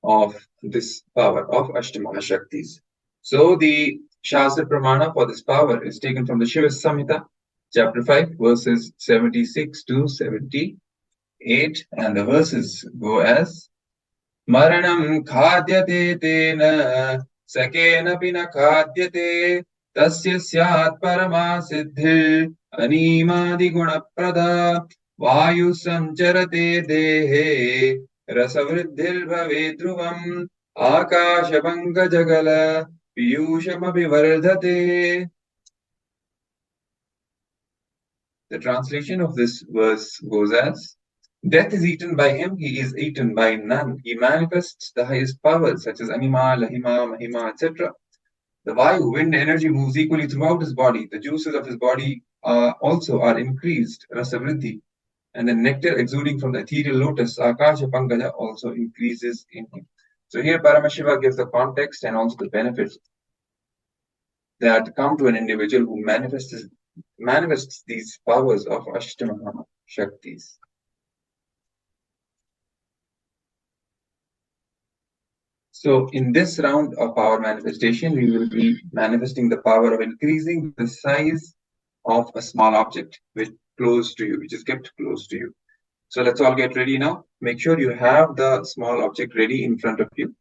of this power of Ashtamahashaktis. So the Shastra Pramana for this power is taken from the Shiva Samhita, chapter 5, verses 76 to 78, and the verses go as Maranam khadyate tena sakena pina khadyate tasya syat paramasiddhir animadi gunaprada vayu sancharate dehe rasavriddhir bhave dhruvam akashabanga jagala piyushamabhivardhate. The translation of this verse goes as, death is eaten by him, he is eaten by none. He manifests the highest powers such as Anima, Lahima, Mahima, etc. The Vayu, wind energy, moves equally throughout his body. The juices of his body also are increased, Rasavriddhi. And the nectar exuding from the ethereal lotus, Akasha Pankaja, also increases in him. So here Paramashiva gives the context and also the benefits that come to an individual who manifests these powers of Ashtamahama Shaktis. So in this round of power manifestation, we will be manifesting the power of increasing the size of a small object which is kept close to you. So let's all get ready now. Make sure you have the small object ready in front of you.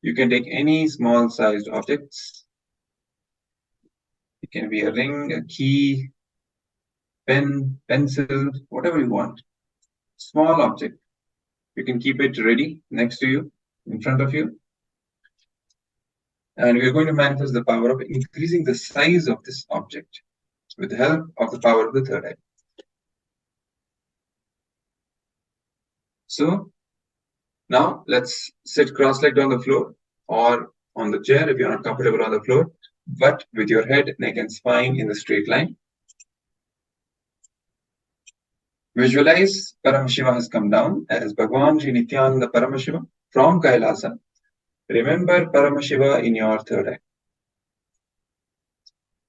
You can take any small sized objects. It can be a ring, a key, pen, pencil, whatever you want. Small object. You can keep it ready next to you, in front of you. And we're going to manifest the power of increasing the size of this object with the help of the power of the third eye. So now let's sit cross-legged on the floor or on the chair if you're not comfortable on the floor, but with your head, neck, and spine in the straight line. Visualize Paramashiva has come down as Bhagavan Sri Nityananda Paramashiva from Kailasa. Remember Paramashiva in your third eye.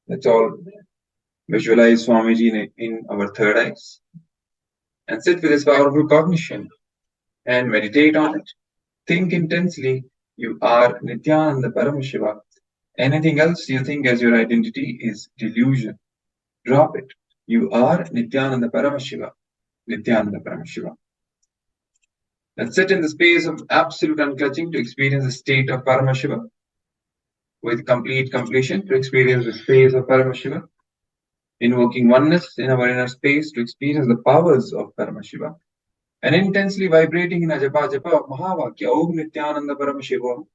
Let's all visualize Swamiji in our third eyes and sit with this powerful cognition and meditate on it. Think intensely. You are Nityananda Paramashiva. Anything else you think as your identity is delusion. Drop it. You are Nityananda Paramashiva. Nityananda Paramashiva. Let's sit in the space of absolute unclutching to experience the state of Paramashiva. With complete completion to experience the space of Paramashiva. Invoking oneness in our inner space to experience the powers of Paramashiva. And intensely vibrating in a japa of Mahavakya, Om Nityananda Paramashivoham,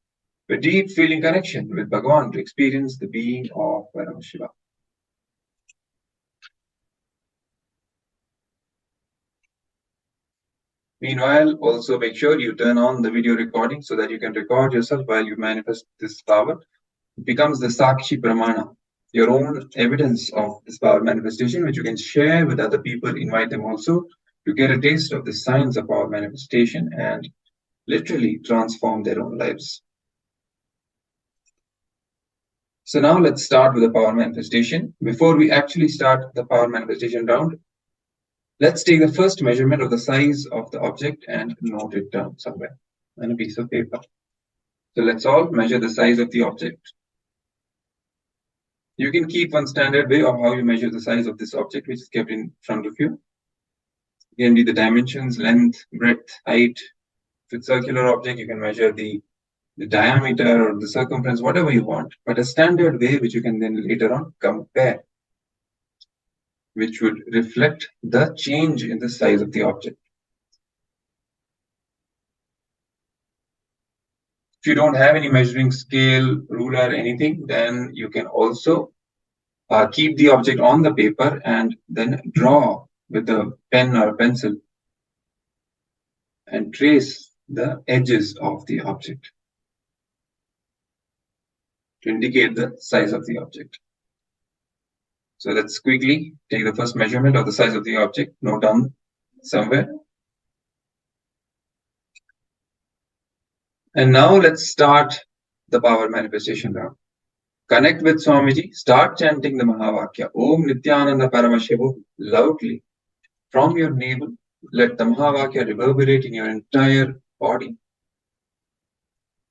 with deep feeling connection with Bhagavan to experience the being of Paramashiva. Meanwhile, also make sure you turn on the video recording so that you can record yourself while you manifest this power. It becomes the Sakshi Pramana, your own evidence of this power manifestation, which you can share with other people, invite them also to get a taste of the science of power manifestation and literally transform their own lives. So now let's start with the power manifestation. Before we actually start the power manifestation round, let's take the first measurement of the size of the object and note it down somewhere on a piece of paper. So let's all measure the size of the object. You can keep one standard way of how you measure the size of this object, which is kept in front of you. It can be the dimensions, length, breadth, height. If it's a circular object, you can measure the diameter or the circumference, whatever you want, but a standard way which you can then later on compare, which would reflect the change in the size of the object. If you don't have any measuring scale, ruler, anything, then you can also keep the object on the paper and then draw with a pen or a pencil and trace the edges of the object to indicate the size of the object. So let's quickly take the first measurement of the size of the object, note down somewhere. And now let's start the power manifestation round. Connect with Swamiji, start chanting the Mahavakya, Om Nityananda Paramashivoham, loudly. From your navel, let the Mahavakya reverberate in your entire body.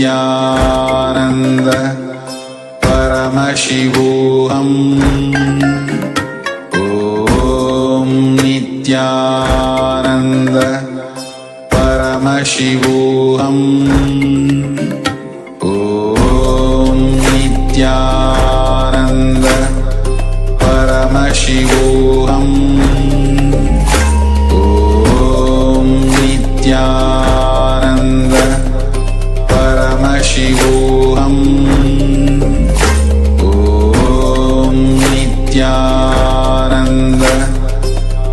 Nityanand परमशिवोऽहम् ॐ नित्यानन्द परमशिवोऽहम् ॐ नित्यानन्द परमशिवोऽहम् ॐ नित्यानन्द परमशिवोऽहम् ॐ नित्यानन्द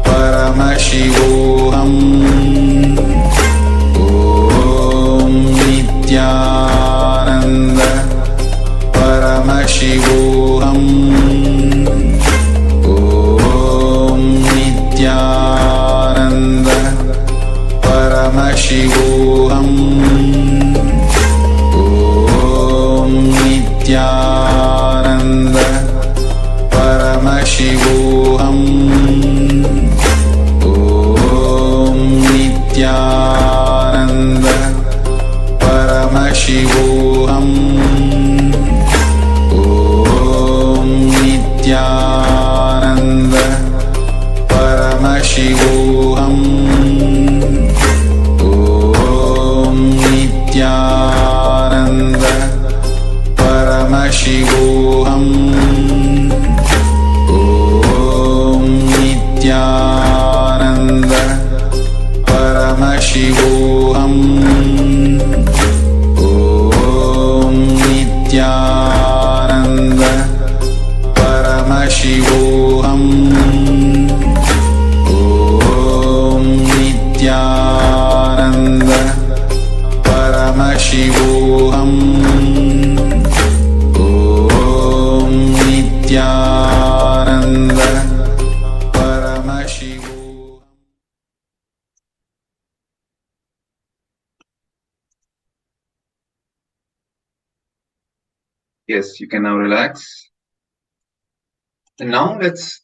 परमशिवोऽहम् ॐ नित्यानन्द परमशिवोऽहम् ॐ नित्यानन्द परमशिवोऽहम् ॐ नित्यानन्द परमशिवोऽहम् ॐ नित्यानन्द परमशिवोऽहम् ॐ नित्यानन्द परमशिवोऽहम् ॐ नित्यानन्द परमशिवोऽहम् ॐ नित्यानन्द परमशिवोऽहम् ॐ नित्यानन्द परमशिवोऽहम् ॐ नित्यानन्द परमशिवोऽहम् ॐ नित्यानन्द परमशिवोऽहम् Yes, you can now relax. And now let's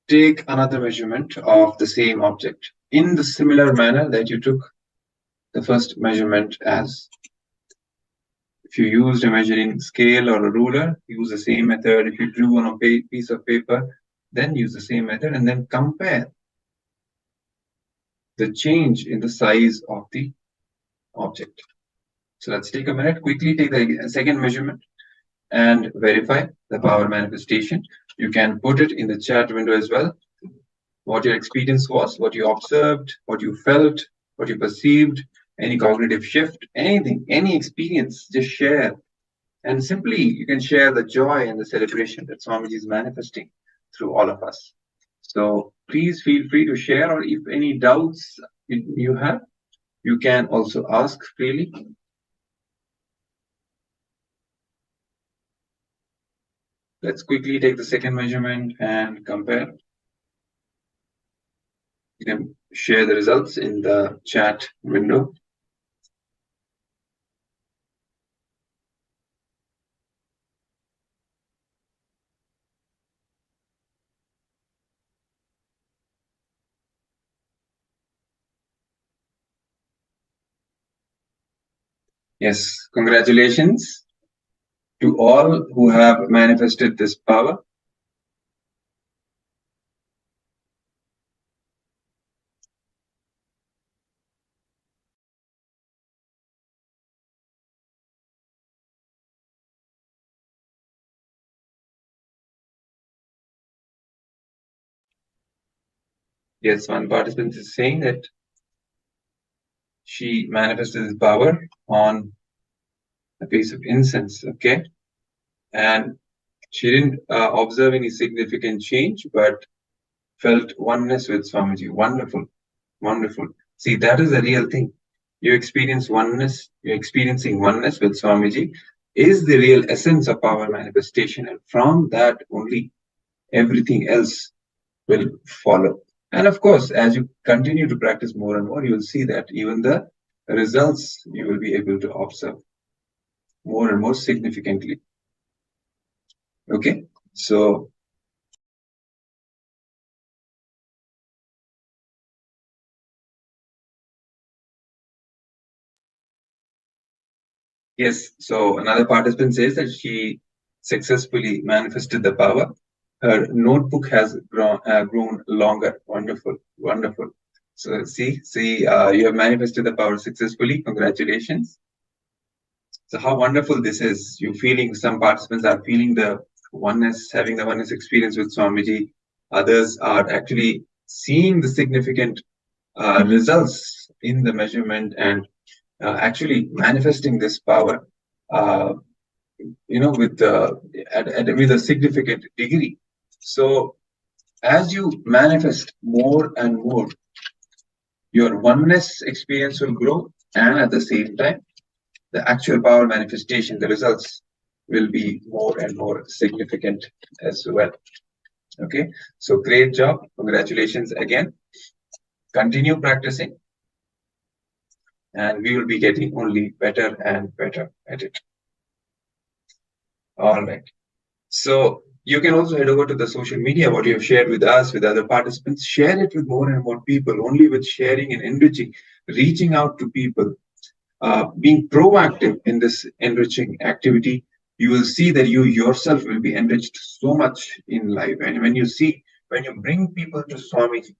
take another measurement of the same object in the similar manner that you took the first measurement as. If you used a measuring scale or a ruler, use the same method. If you drew on a piece of paper, then use the same method and then compare the change in the size of the object. So let's take a minute, quickly take the second measurement and verify the power manifestation. You can put it in the chat window as well. What your experience was, what you observed, what you felt, what you perceived, any cognitive shift, anything, any experience, just share. And simply, you can share the joy and the celebration that Swamiji is manifesting through all of us. So please feel free to share, or if any doubts you have, you can also ask freely. Let's quickly take the second measurement and compare. You can share the results in the chat window. Yes, congratulations to all who have manifested this power. Yes, one participant is saying that she manifested this power on a piece of incense, okay? And she didn't observe any significant change, but felt oneness with Swamiji. Wonderful, wonderful. See, that is the real thing. You experience oneness, you're experiencing oneness with Swamiji is the real essence of power manifestation. And from that only everything else will follow. And of course, as you continue to practice more and more, you will see that even the results you will be able to observe more and more significantly. Okay, so Yes. So another participant says that she successfully manifested the power. Her notebook has grown longer. Wonderful, wonderful. So see, you have manifested the power successfully. Congratulations. So how wonderful this is. You feeling, some participants are feeling the oneness, having the oneness experience with Swamiji. Others are actually seeing the significant results in the measurement and actually manifesting this power, uh, with with a significant degree. So as you manifest more and more, your oneness experience will grow, and at the same time, the actual power manifestation, the results will be more and more significant as well. Okay, so great job. Congratulations again. Continue practicing, and we will be getting only better and better at it. All right. So you can also head over to the social media, what you have shared with us, with other participants. Share it with more and more people. Only with sharing and enriching, reaching out to people, being proactive in this enriching activity, you will see that you yourself will be enriched so much in life. And when you bring people to Swamiji,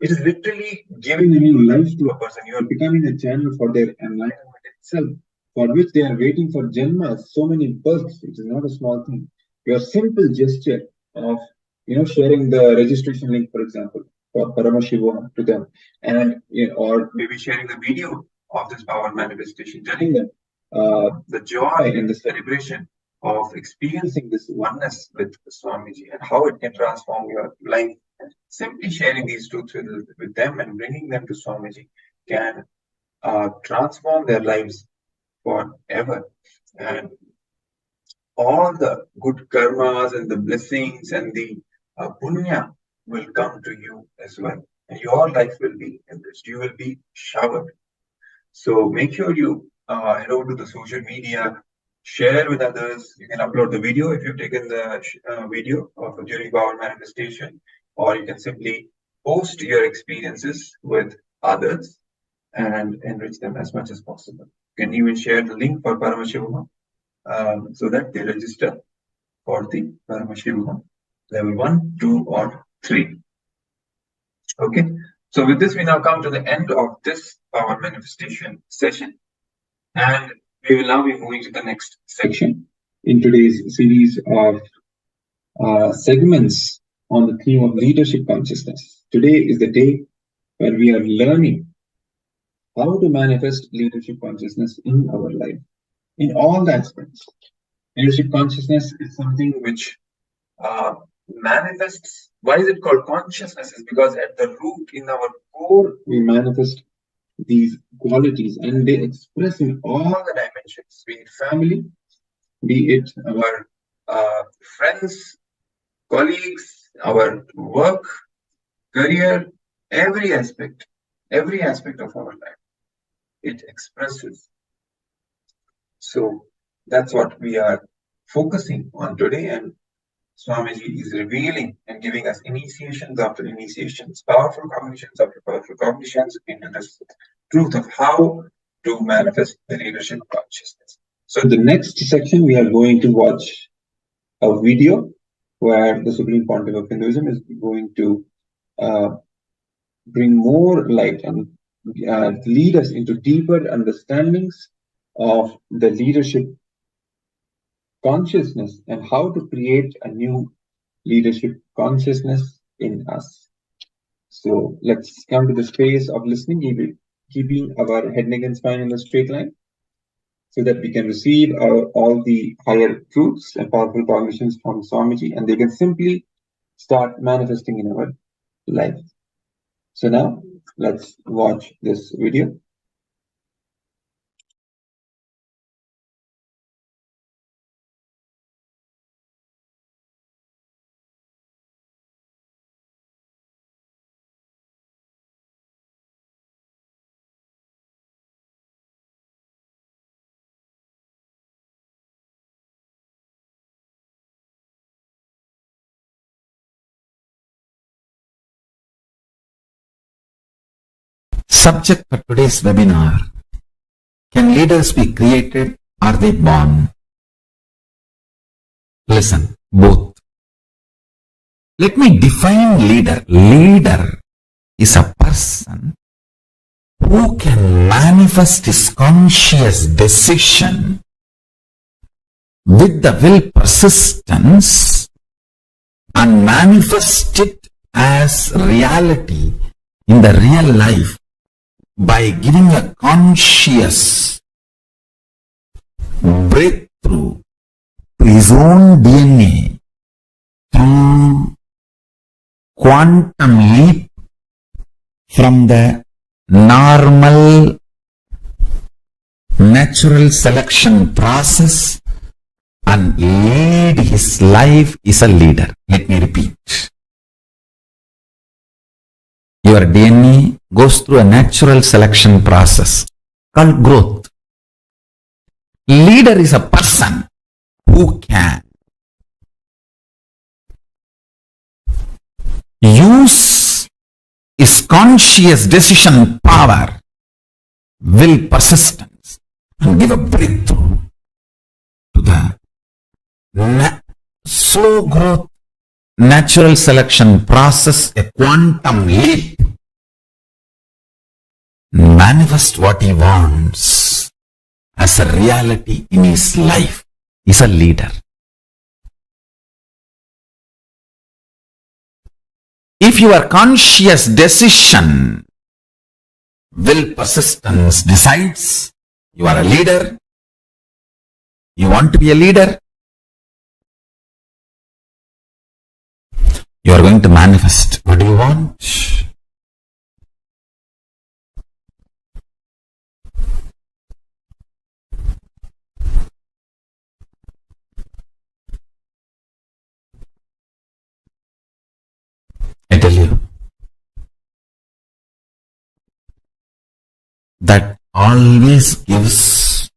it is literally giving a new life to a person. You are becoming a channel for their enlightenment itself, for which they are waiting for janmas, so many births. It is not a small thing. Your simple gesture of sharing the registration link, for example, for Paramashivoham to them, and or maybe sharing the video of this power manifestation, telling them the joy and the celebration of experiencing this oneness with Swamiji and how it can transform your life. Simply sharing these truths with them and bringing them to Swamiji can transform their lives forever. And all the good karmas and the blessings and the punya will come to you as well. And your life will be enriched. You will be showered. So make sure you head over to the social media, share with others. You can upload the video if you've taken the video of during power manifestation, or you can simply post your experiences with others and enrich them as much as possible. You can even share the link for Paramashivoham so that they register for the Paramashivoham level 1, 2, or 3. Okay. So with this, we now come to the end of this power manifestation session. And we will now be moving to the next section in today's series of segments on the theme of leadership consciousness. Today is the day where we are learning how to manifest leadership consciousness in our life, in all the aspects. Leadership consciousness is something which manifests. Why is it called consciousness? Is because at the root, in our core, we manifest these qualities and they express in all the dimensions, be it family, be it our friends, colleagues, our work, career, every aspect of our life, it expresses. So that's what we are focusing on today, and Swamiji is revealing and giving us initiations after initiations, powerful cognitions after powerful cognitions into this truth of how to manifest the leadership consciousness. So the next section, we are going to watch a video where the Supreme Pontiff of Hinduism is going to bring more light and lead us into deeper understandings of the leadership consciousness and how to create a new leadership consciousness in us. So let's come to the space of listening, keeping our head, neck, and spine in a straight line so that we can receive all the higher truths and powerful cognitions from Swamiji, and they can simply start manifesting in our life. So now let's watch this video. Subject for today's webinar: Can leaders be created are they born? Listen, both. Let me define leader. Leader is a person who can manifest his conscious decision with the will persistence and manifest it as reality in the real life by giving a conscious breakthrough to his own DNA through quantum leap from the normal natural selection process and lead his life is a leader. Let me repeat. Your DNA goes through a natural selection process called growth. Leader is a person who can use his conscious decision power, will persistence, and give a breakthrough to the slow growth natural selection process, a quantum leap, manifest what he wants as a reality in his life. Is a leader. If your conscious decision, will persistence decides you are a leader, you want to be a leader, you are going to manifest what do you want. I tell you that always gives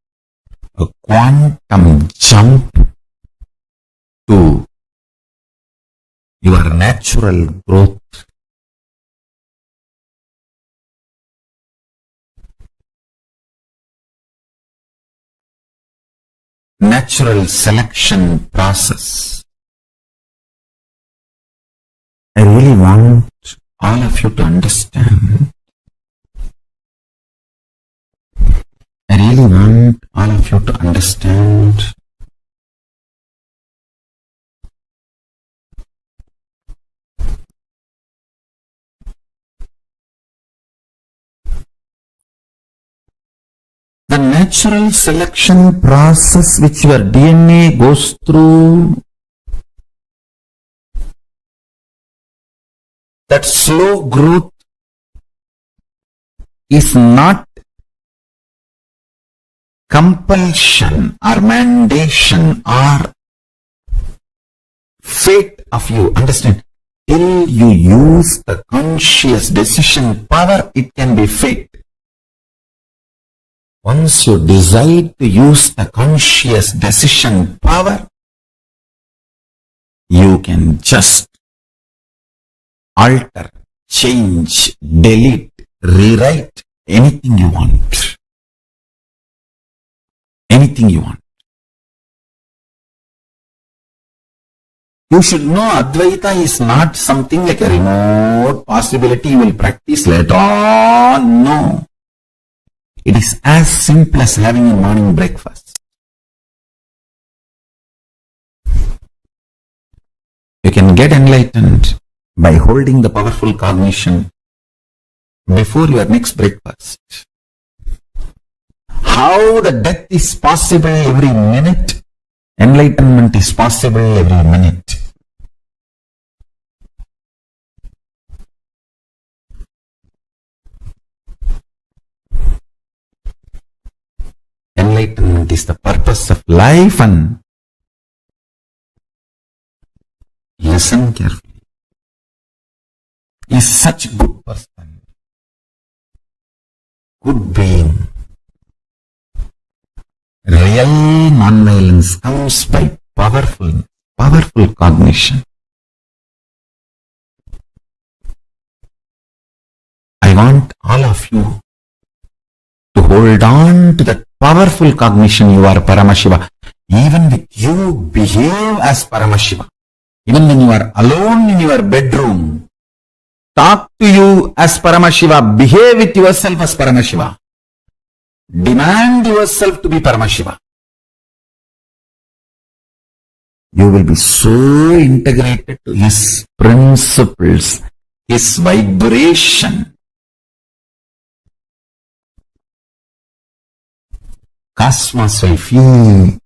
a quantum jump to your natural growth. Natural selection process. I really want all of you to understand. I really want all of you to understand the natural selection process which your DNA goes through. That slow growth is not compulsion or mandation or fate of you. Understand? Till you use the conscious decision power, it can be fate. Once you decide to use the conscious decision power, you can just alter, change, delete, rewrite anything you want. Anything you want. You should know Advaita is not something like a remote possibility you will practice later on. No. It is as simple as having a morning breakfast. You can get enlightened by holding the powerful cognition before your next breakfast. How the death is possible every minute, enlightenment is possible every minute. Enlightenment is the purpose of life, and listen carefully. Is such a good person, good being. Real non-violence comes by powerful cognition. I want all of you to hold on to that powerful cognition, you are Paramashiva. Even with you, behave as Paramashiva. Even when you are alone in your bedroom, talk to you as Paramashiva. Behave with yourself as Paramashiva. Demand yourself to be Paramashiva. You will be so integrated to His principles, His vibration. Cosmos will feel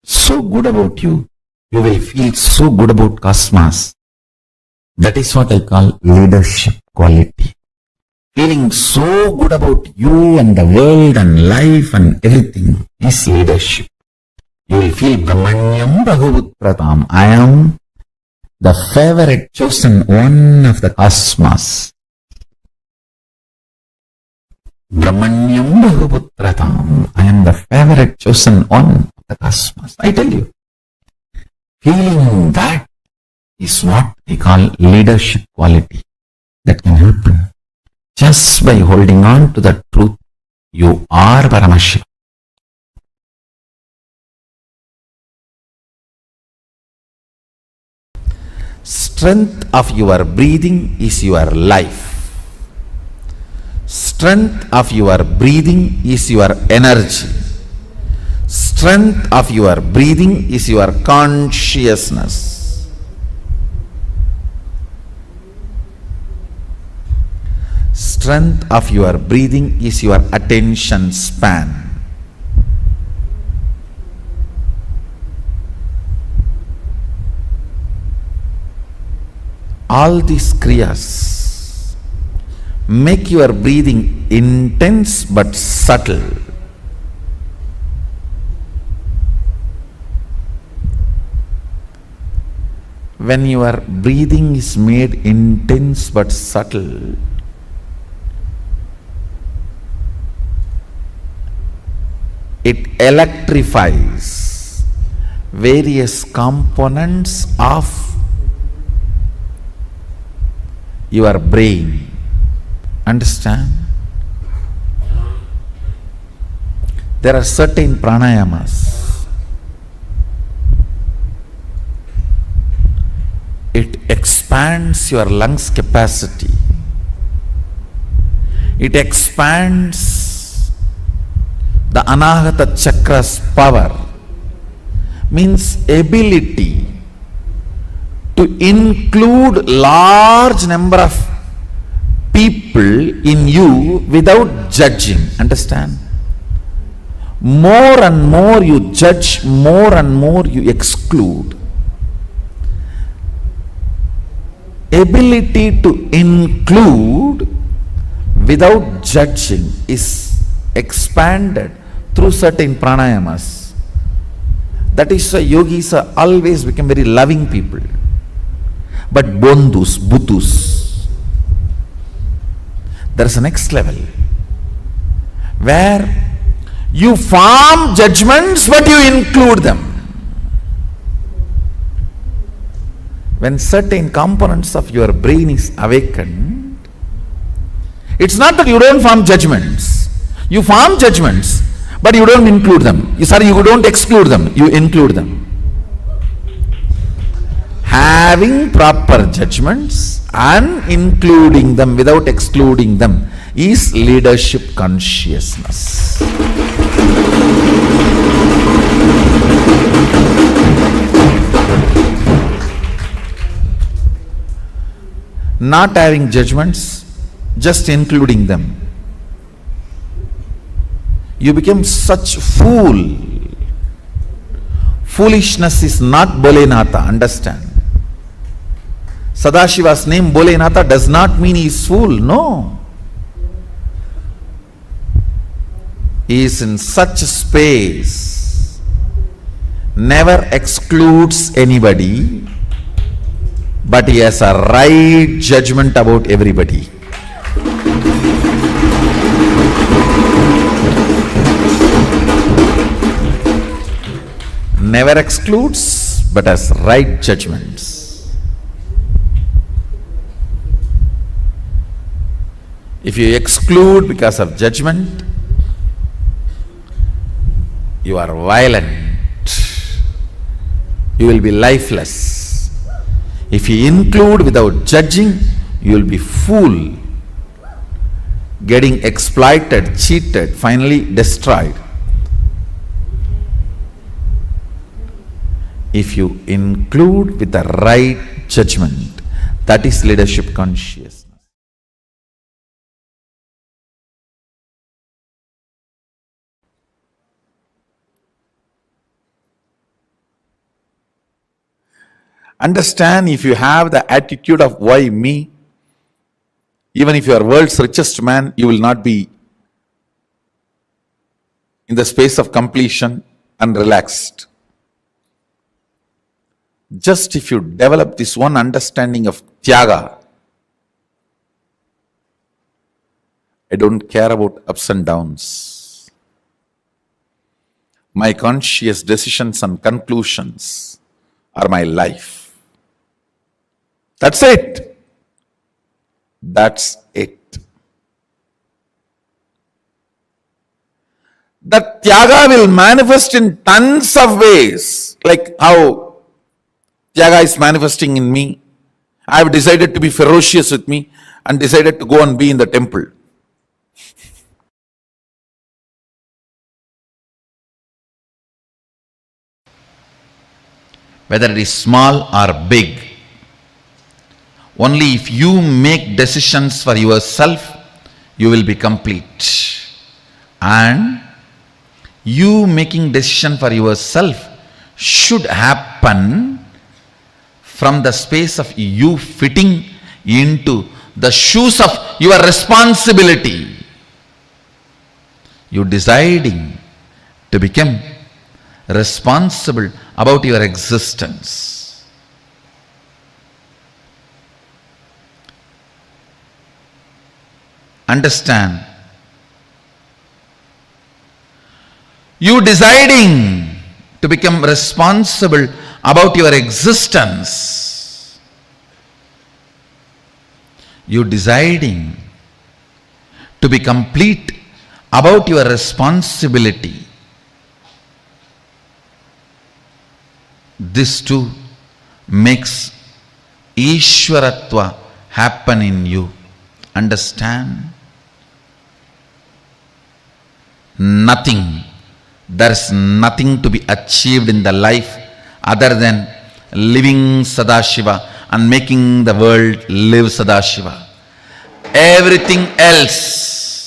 so good about you. You will feel so good about cosmos. That is what I call leadership quality. Feeling so good about you and the world and life and everything is leadership. You will feel Brahmanyam Bhaguputratam. I am the favorite chosen one of the cosmos. Brahmanyam Bhaguputratam. I am the favorite chosen one of the cosmos. I tell you. Feeling that is what we call leadership quality. That can happen just by holding on to the truth. You are Paramashiva. Strength of your breathing is your life. Strength of your breathing is your energy. Strength of your breathing is your consciousness. Strength of your breathing is your attention span. All these kriyas make your breathing intense but subtle. When your breathing is made intense but subtle, it electrifies various components of your brain. Understand? There are certain pranayamas. It expands your lungs capacity. It expands the Anahata chakra's power. Means ability to include large number of people in you without judging. Understand? More and more you judge, more and more you exclude. Ability to include without judging is expanded through certain pranayamas. That is why yogis are always become very loving people. But bondhus, buddhus, there is a next level where you form judgments but you include them. When certain components of your brain is awakened, it's not that you don't form judgments. You form judgments, but you don't include them. You don't exclude them, you include them. Having proper judgments and including them without excluding them is leadership consciousness. Not having judgments, just including them, you become such fool. Foolishness is not Bolenatha, understand? Sadashiva's name Bolenatha does not mean he is fool, no. He is in such space, never excludes anybody, but he has a right judgment about everybody. Never excludes, but has right judgments. If you exclude because of judgment, you are violent. You will be lifeless. If you include without judging, you will be fool, getting exploited, cheated, finally destroyed. If you include with the right judgment, that is leadership consciousness. Understand, if you have the attitude of why me, even if you are world's richest man, you will not be in the space of completion and relaxed. Just if you develop this one understanding of Tyaga, I don't care about ups and downs. My conscious decisions and conclusions are my life. That's it. That's it. That Tyaga will manifest in tons of ways, like how Tyaga is manifesting in me. I have decided to be ferocious with me and decided to go and be in the temple. Whether it is small or big, only if you make decisions for yourself, you will be complete. And you making decision for yourself should happen from the space of you fitting into the shoes of your responsibility. You deciding to become responsible about your existence. Understand, you deciding to become responsible about your existence, you deciding to be complete about your responsibility, this too makes Ishwaratva happen in you. Understand? Nothing, there is nothing to be achieved in the life other than living Sadashiva and making the world live Sadashiva. Everything else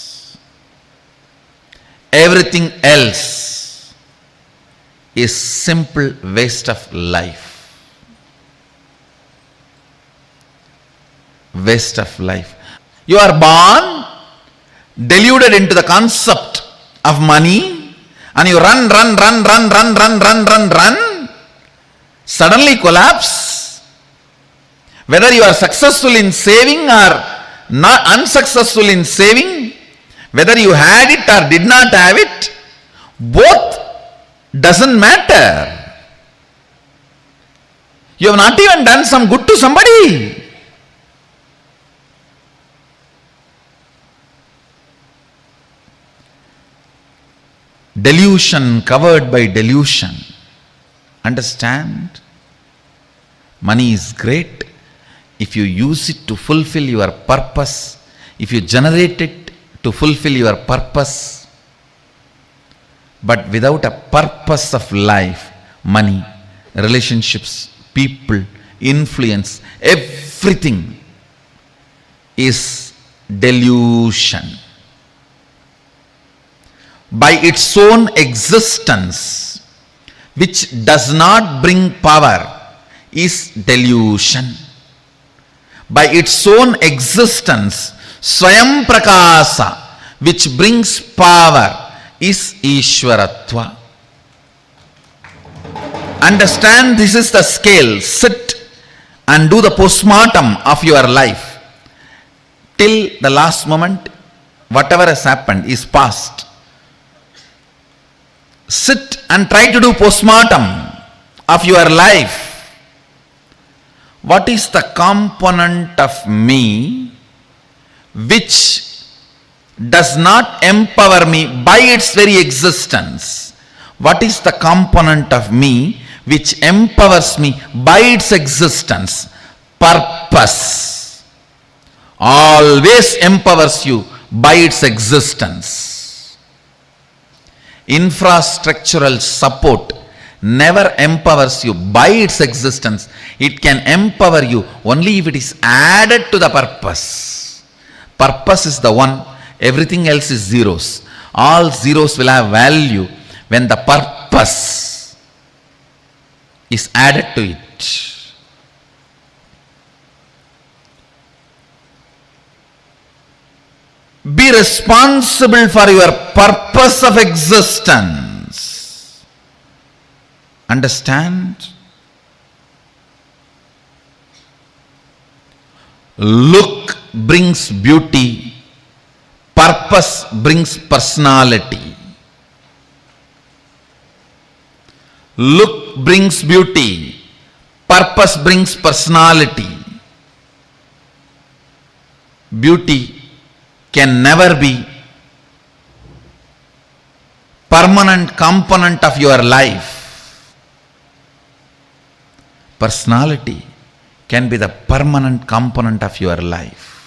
is simple waste of life. Waste of life. You are born deluded into the concept of money and you run, suddenly collapse. Whether you are successful in saving or not unsuccessful in saving, whether you had it or did not have it, both doesn't matter. You have not even done some good to somebody. Delusion covered by delusion. Understand? Money is great if you use it to fulfill your purpose, if you generate it to fulfill your purpose. But without a purpose of life, money, relationships, people, influence, everything is delusion. By its own existence, which does not bring power, is delusion. By its own existence, Swayam Prakasa, which brings power, is Ishwaratva. Understand, this is the scale. Sit and do the postmortem of your life. Till the last moment, whatever has happened is past. Sit and try to do postmortem of your life. What is the component of me which does not empower me by its very existence? What is the component of me which empowers me by its existence? Purpose. Always empowers you by its existence. Infrastructural support never empowers you by its existence. It can empower you only if it is added to the purpose. Purpose is the one, everything else is zeros. All zeros will have value when the purpose is added to it. Be responsible for your purpose of existence. Understand? Look brings beauty, purpose brings personality. Look brings beauty, purpose brings personality. Beauty can never be permanent component of your life. Personality can be the permanent component of your life.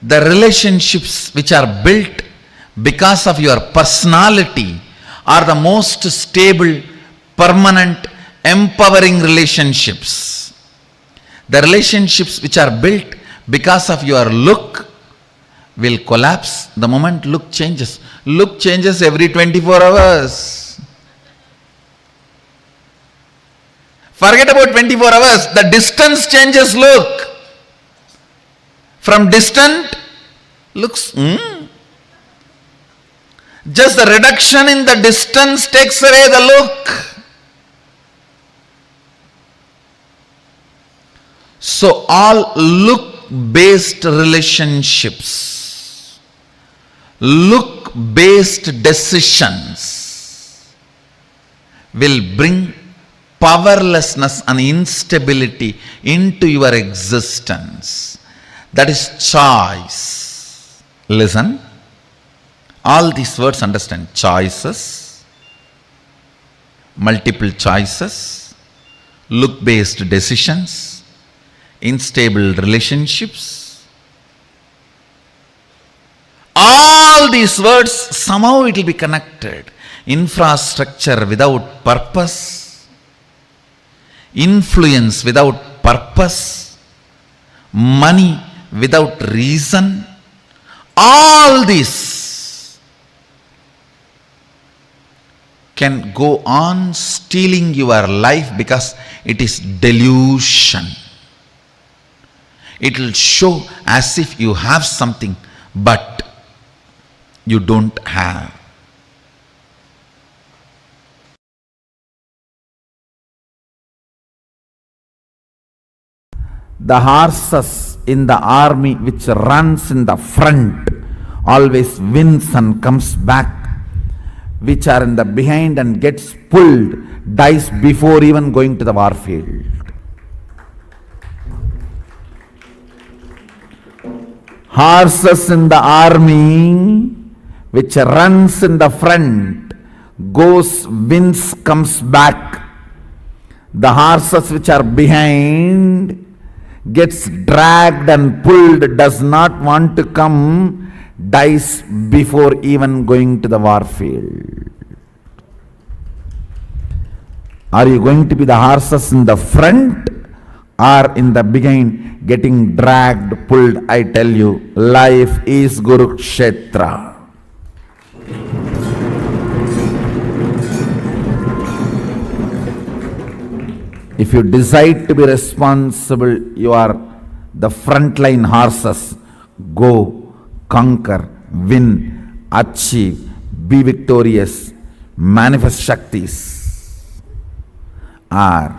The relationships which are built because of your personality are the most stable, permanent, empowering relationships. The relationships which are built because of your look will collapse the moment look changes. Look changes every 24 hours. Forget about 24 hours. The distance changes look. From distant looks, just the reduction in the distance takes away the look. So all look-based relationships, look-based decisions will bring powerlessness and instability into your existence. That is choice. Listen, all these words understand. Choices, multiple choices, look-based decisions, unstable relationships. All these words, somehow it will be connected. Infrastructure without purpose, influence without purpose, money without reason, all this can go on stealing your life because it is delusion. It will show as if you have something, but you don't have. The horses in the army which runs in the front always wins and comes back. Which are in the behind and gets pulled, dies before even going to the war field. Horses in the army which runs in the front goes, wins, comes back. The horses which are behind gets dragged and pulled, does not want to come, dies before even going to the war field. Are you going to be the horses in the front or in the behind getting dragged, pulled? I tell you, life is Kurukshetra. If you decide to be responsible, you are the frontline horses. Go, conquer, win, achieve, be victorious, manifest Shaktis. Or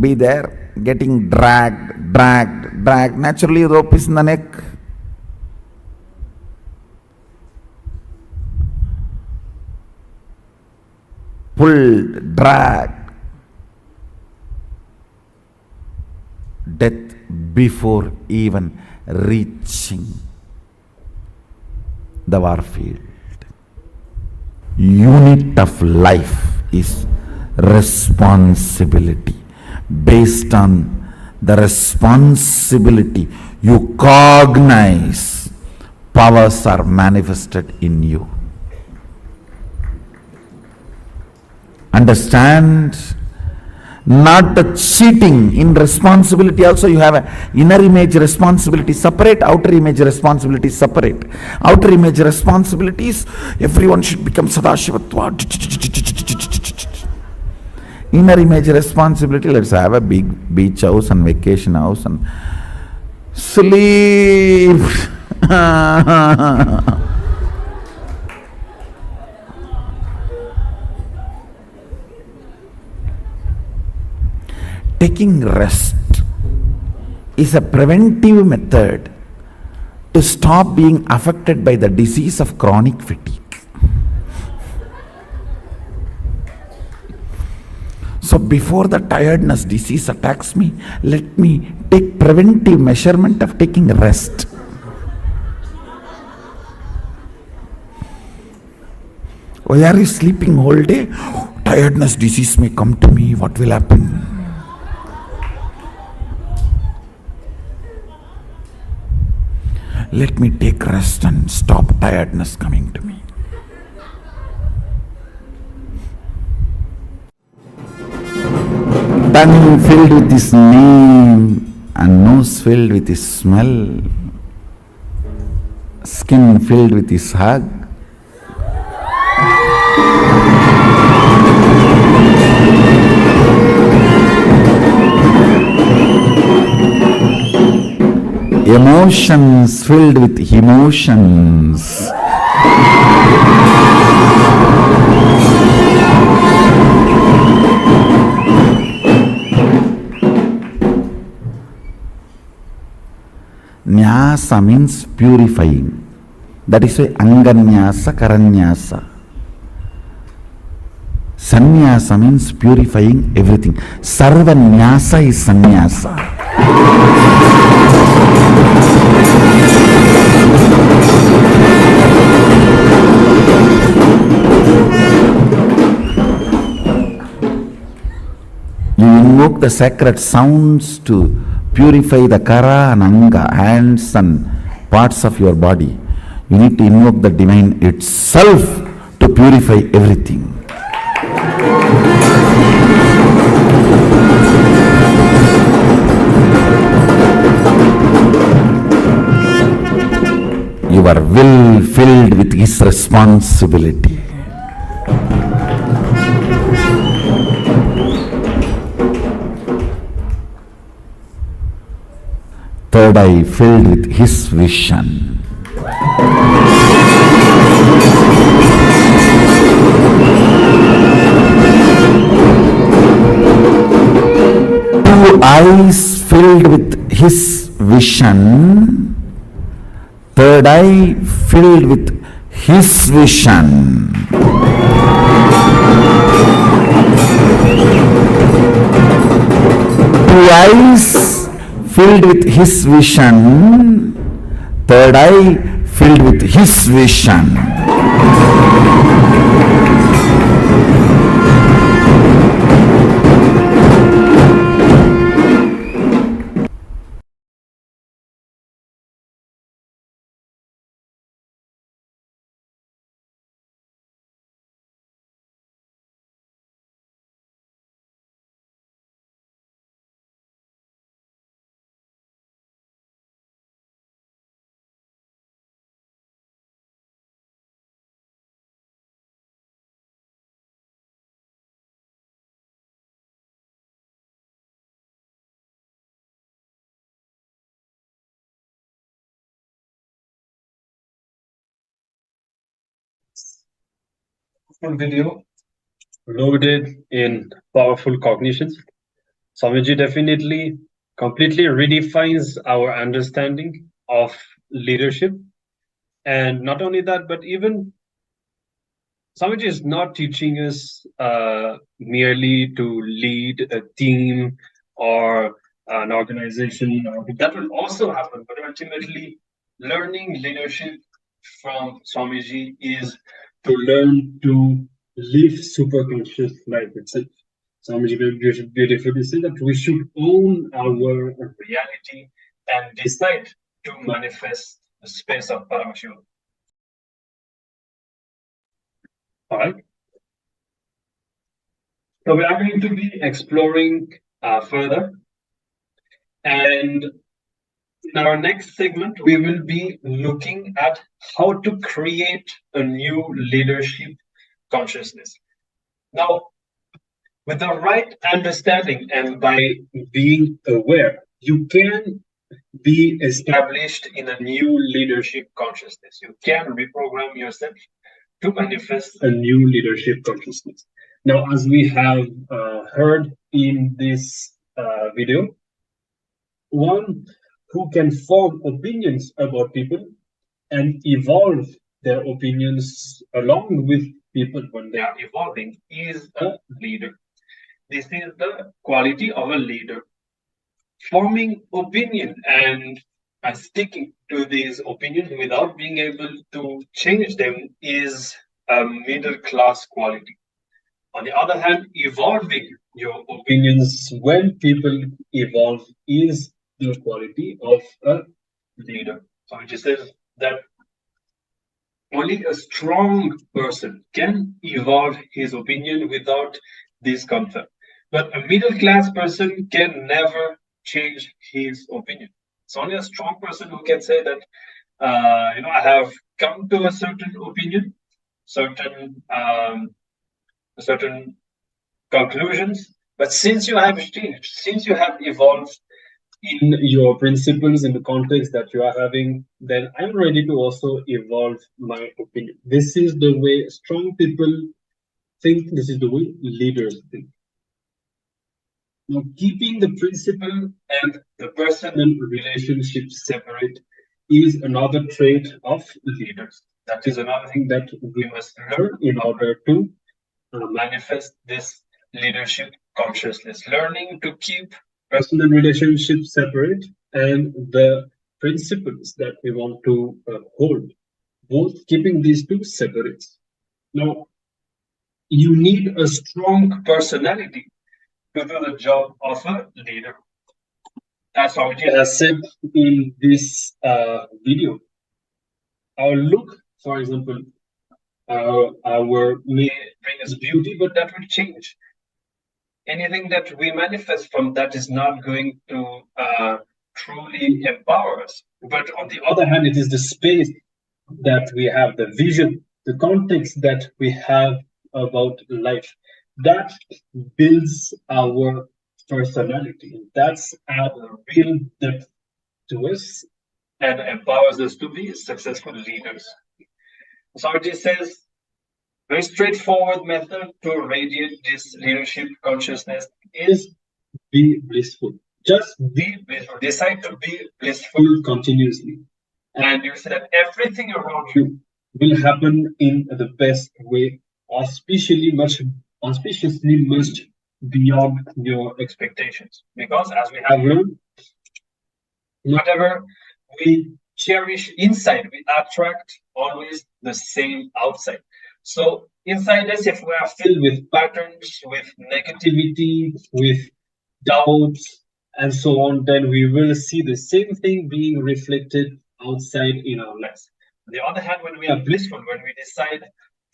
be there getting dragged. Naturally, rope is in the neck. Pulled, dragged. Death before even reaching. the warfield. Unit of life is responsibility. Based on the responsibility you cognize, powers are manifested in you. Understand? Not the cheating. In responsibility also you have an inner image responsibility separate, outer image responsibility separate. Outer image responsibilities, everyone should become Sadashivatva. Inner image responsibility, let's have a big beach house and vacation house and sleep. Taking rest is a preventive method to stop being affected by the disease of chronic fatigue. So before the tiredness disease attacks me, let me take preventive measurement of taking rest. Why are you sleeping whole day? Tiredness disease may come to me. What will happen? Let me take rest and stop tiredness coming to me. Tongue filled with his name and nose filled with his smell, skin filled with his hug. Emotions filled with emotions. Nyasa means purifying. That is why Anganyasa, Karanyasa. Sannyasa means purifying everything. Sarvanyasa is sannyasa. You invoke the sacred sounds to purify the kara and anga, hands and parts of your body. You need to invoke the divine itself to purify everything. Your will filled with his responsibility. Third eye filled with his vision. Two eyes filled with his vision. Third eye filled with his vision. Two eyes filled with his vision. Third eye filled with his vision. Video loaded in powerful cognitions. Swamiji definitely completely redefines our understanding of leadership. And not only that, but even Swamiji is not teaching us merely to lead a team or an organization. That will also happen, but ultimately learning leadership from Swamiji is to learn to live super conscious life itself. Swamiji beautifully said that we should own our reality and decide to manifest the space of Paramashivoham. All right. So we are going to be exploring further, and in our next segment, we will be looking at how to create a new leadership consciousness. Now, with the right understanding and by being aware, you can be established in a new leadership consciousness. You can reprogram yourself to manifest a new leadership consciousness. Now, as we have heard in this video, one who can form opinions about people and evolve their opinions along with people when they are evolving is a leader. This is the quality of a leader. Forming opinion and sticking to these opinions without being able to change them is a middle class quality. On the other hand, evolving your opinions when people evolve is the quality of a leader. So it says that only a strong person can evolve his opinion without discomfort. But a middle class person can never change his opinion. It's only a strong person who can say that, I have come to a certain opinion, certain conclusions. But since you have changed, since you have evolved in your principles, in the context that you are having, then I'm ready to also evolve my opinion. This is the way strong people think. This is the way leaders think. Now, keeping the principle and the personal relationships separate is another trait of leaders. That is another thing that we must learn in order to manifest this leadership consciousness. Learning to keep personal relationships separate and the principles that we want to hold, both keeping these two separate. Now, you need a strong personality to do the job of a leader. As Swamiji has said in this video, our look, for example, our may bring us beauty, but that will change. Anything that we manifest from that is not going to truly empower us. But on the other hand, it is the space that we have, the vision, the context that we have about life that builds our personality. That's our real depth to us and empowers us to be successful leaders. So it says, very straightforward method to radiate this leadership consciousness is be blissful. Just be blissful. Decide to be blissful continuously. And you see that everything around you will happen in the best way, auspiciously much beyond your expectations. Because as we have learned, whatever we cherish inside, we attract always the same outside. So inside us, if we are filled with patterns, with negativity, with doubts, and so on, then we will see the same thing being reflected outside in our lives. On the other hand, when we are blissful, when we decide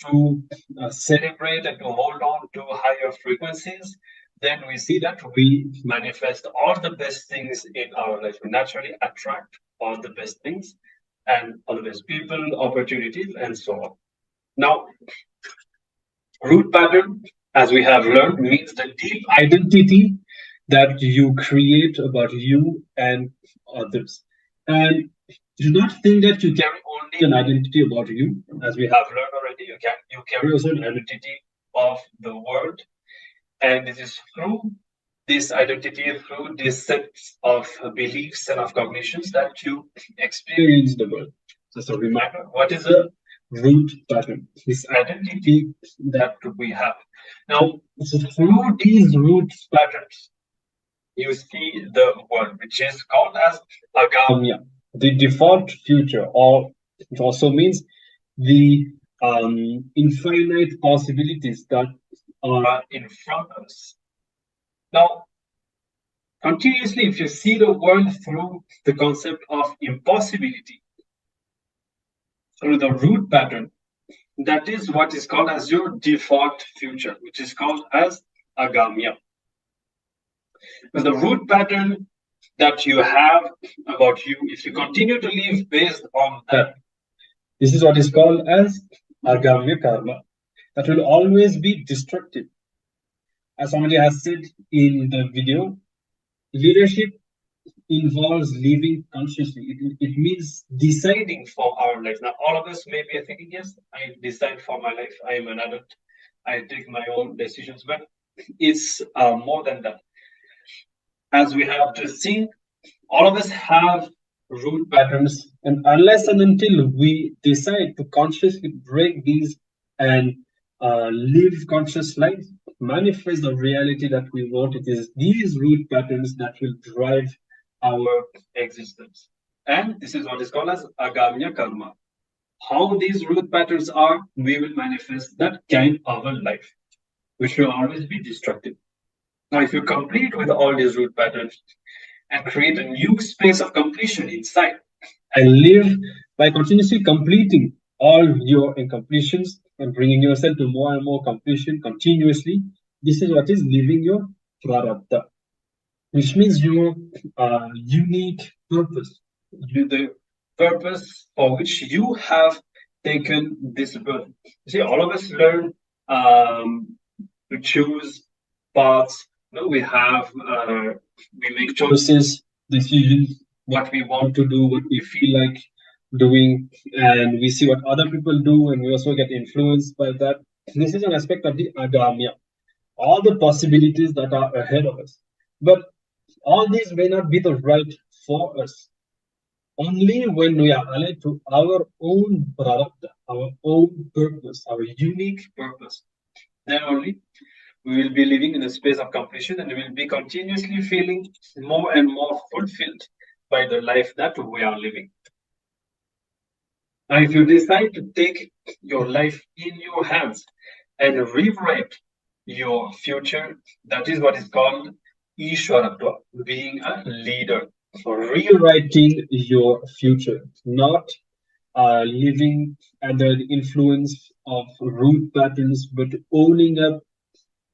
to celebrate and to hold on to higher frequencies, then we see that we manifest all the best things in our life. We naturally attract all the best things and all the best people, opportunities, and so on. Now, root pattern, as we have learned, means the deep identity that you create about you and others. And do not think that you carry only an identity about you, as we have learned already. You carry also an identity of the world, and it is through this identity, through this set of beliefs and of cognitions that you experience the world. Just a reminder, what is a root pattern? This identity that we have. Now, so through these root patterns, you see the world, which is called as agamya, the default future, or It also means the infinite possibilities that are in front of us. Now, continuously, if you see the world through the concept of impossibility, through the root pattern, that is what is called as your default future, which is called as agamya. But the root pattern that you have about you, if you continue to live based on that, this is what is called as agamya karma. That will always be destructive. As somebody has said in the video, leadership involves living consciously. It means deciding for our life. Now, all of us may be thinking, yes, I decide for my life. I am an adult. I take my own decisions. But it's more than that. As we have just seen, all of us have root patterns. And unless and until we decide to consciously break these and live conscious life, manifest the reality that we want, it is these root patterns that will drive our existence. And this is what is called as agamya karma. How these root patterns are, we will manifest that kind of a life, which will always be destructive. Now, if you complete with all these root patterns and create a new space of completion inside and live by continuously completing all your incompletions and bringing yourself to more and more completion continuously, this is what is living your prarabdha, which means your unique purpose, the purpose for which you have taken this birth. You see, all of us learn to choose paths. We have, we make choices, decisions, what we want to do, what we feel like doing, and we see what other people do, and we also get influenced by that. This is an aspect of the agamya, all the possibilities that are ahead of us. But all these may not be the right for us. Only when we are aligned to our own prarabdha, our own purpose, our unique purpose, then only we will be living in a space of completion, and we will be continuously feeling more and more fulfilled by the life that we are living. Now, if you decide to take your life in your hands and rewrite your future, that is what is called Ishwaratva, being a leader. So rewriting your future, not living under the influence of root patterns, but owning up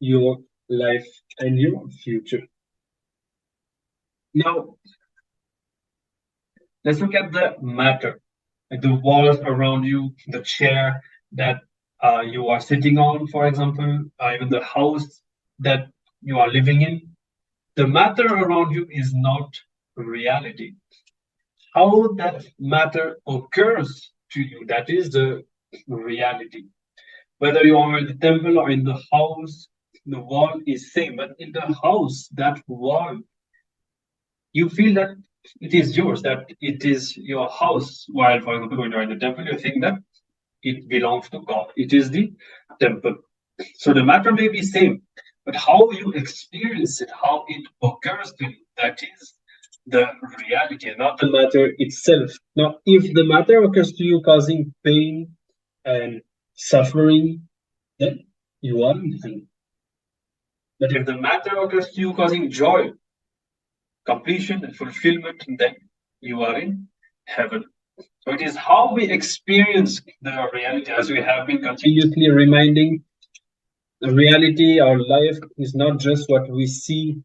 your life and your future. Now, let's look at the matter, like the walls around you, the chair that you are sitting on, for example, even the house that you are living in. The matter around you is not reality. How that matter occurs to you, that is the reality. Whether you are in the temple or in the house, the wall is same, but in the house, that wall, you feel that it is yours, that it is your house. While, for example, when you're in the temple, you think that it belongs to God. It is the temple. So the matter may be same, but how you experience it, how it occurs to you, that is the reality, not the matter itself. Now, if the matter occurs to you causing pain and suffering, then you are in hell. But if the matter occurs to you causing joy, completion and fulfillment, then you are in heaven. So it is how we experience the reality, as we have been continuously reminding. The reality, our life, is not just what we see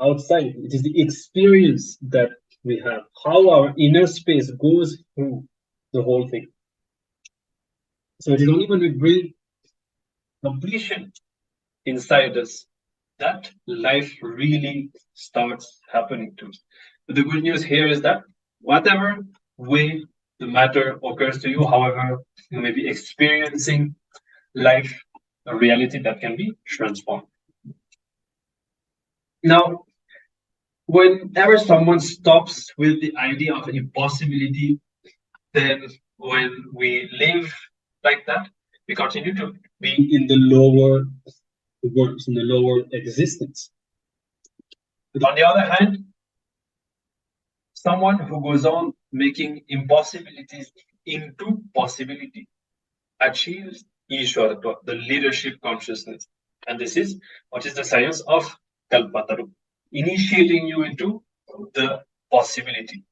outside. It is the experience that we have, how our inner space goes through the whole thing. So it is only when we bring completion inside us that life really starts happening to us. But the good news here is that whatever way the matter occurs to you, however you may be experiencing life, a reality that can be transformed. Now, whenever someone stops with the idea of impossibility, then when we live like that, we continue to be in the lower worlds, in the lower existence. But on the other hand, someone who goes on making impossibilities into possibility achieves Ishwaratva, the leadership consciousness. And this is what is the science of Kalpataru, initiating you into the possibility,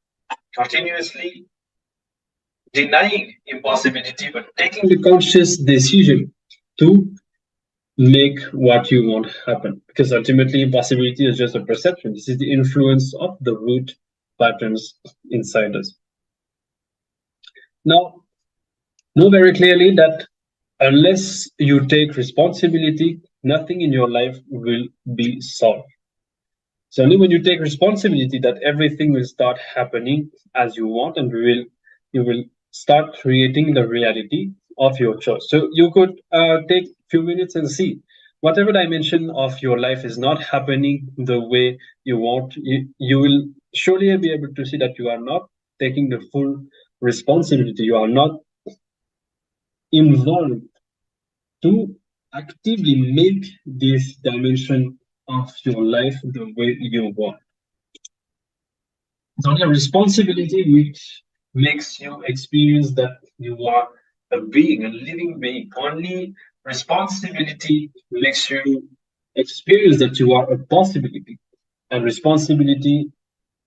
continuously denying impossibility, but taking the conscious decision to make what you want happen. Because ultimately, impossibility is just a perception. This is the influence of the root patterns inside us. Now, know very clearly that unless you take responsibility, nothing in your life will be solved. So only when you take responsibility that everything will start happening as you want, and you will start creating the reality of your choice. So you could take a few minutes and see whatever dimension of your life is not happening the way you want. You will surely be able to see that you are not taking the full responsibility. You are not involved to actively make this dimension of your life the way you want. It's only a responsibility which makes you experience that you are a being, a living being. Only responsibility makes you experience that you are a possibility. And responsibility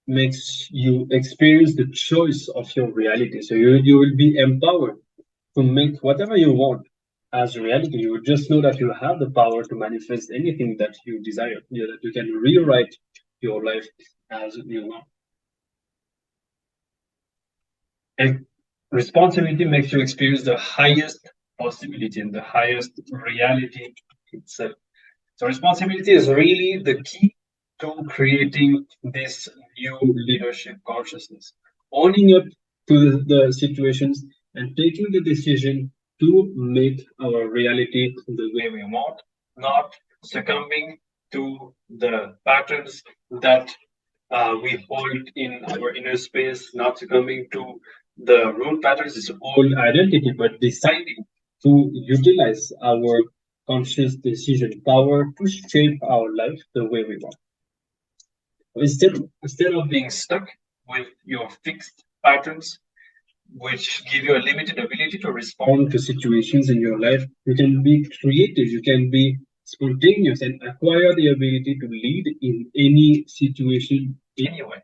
makes you experience the choice of your reality. So you will be empowered to make whatever you want as reality. You will just know that you have the power to manifest anything that you desire, that you can rewrite your life as you want. And responsibility makes you experience the highest possibility and the highest reality itself. So responsibility is really the key to creating this new leadership consciousness, owning up to the situations and taking the decision to make our reality the way we want, not succumbing to the patterns that we hold in our inner space, not succumbing to the root patterns, is old identity, but deciding to utilize our conscious decision power to shape our life the way we want. Instead of being stuck with your fixed patterns, which give you a limited ability to respond to situations in your life, you can be creative, you can be spontaneous, and acquire the ability to lead in any situation anyway.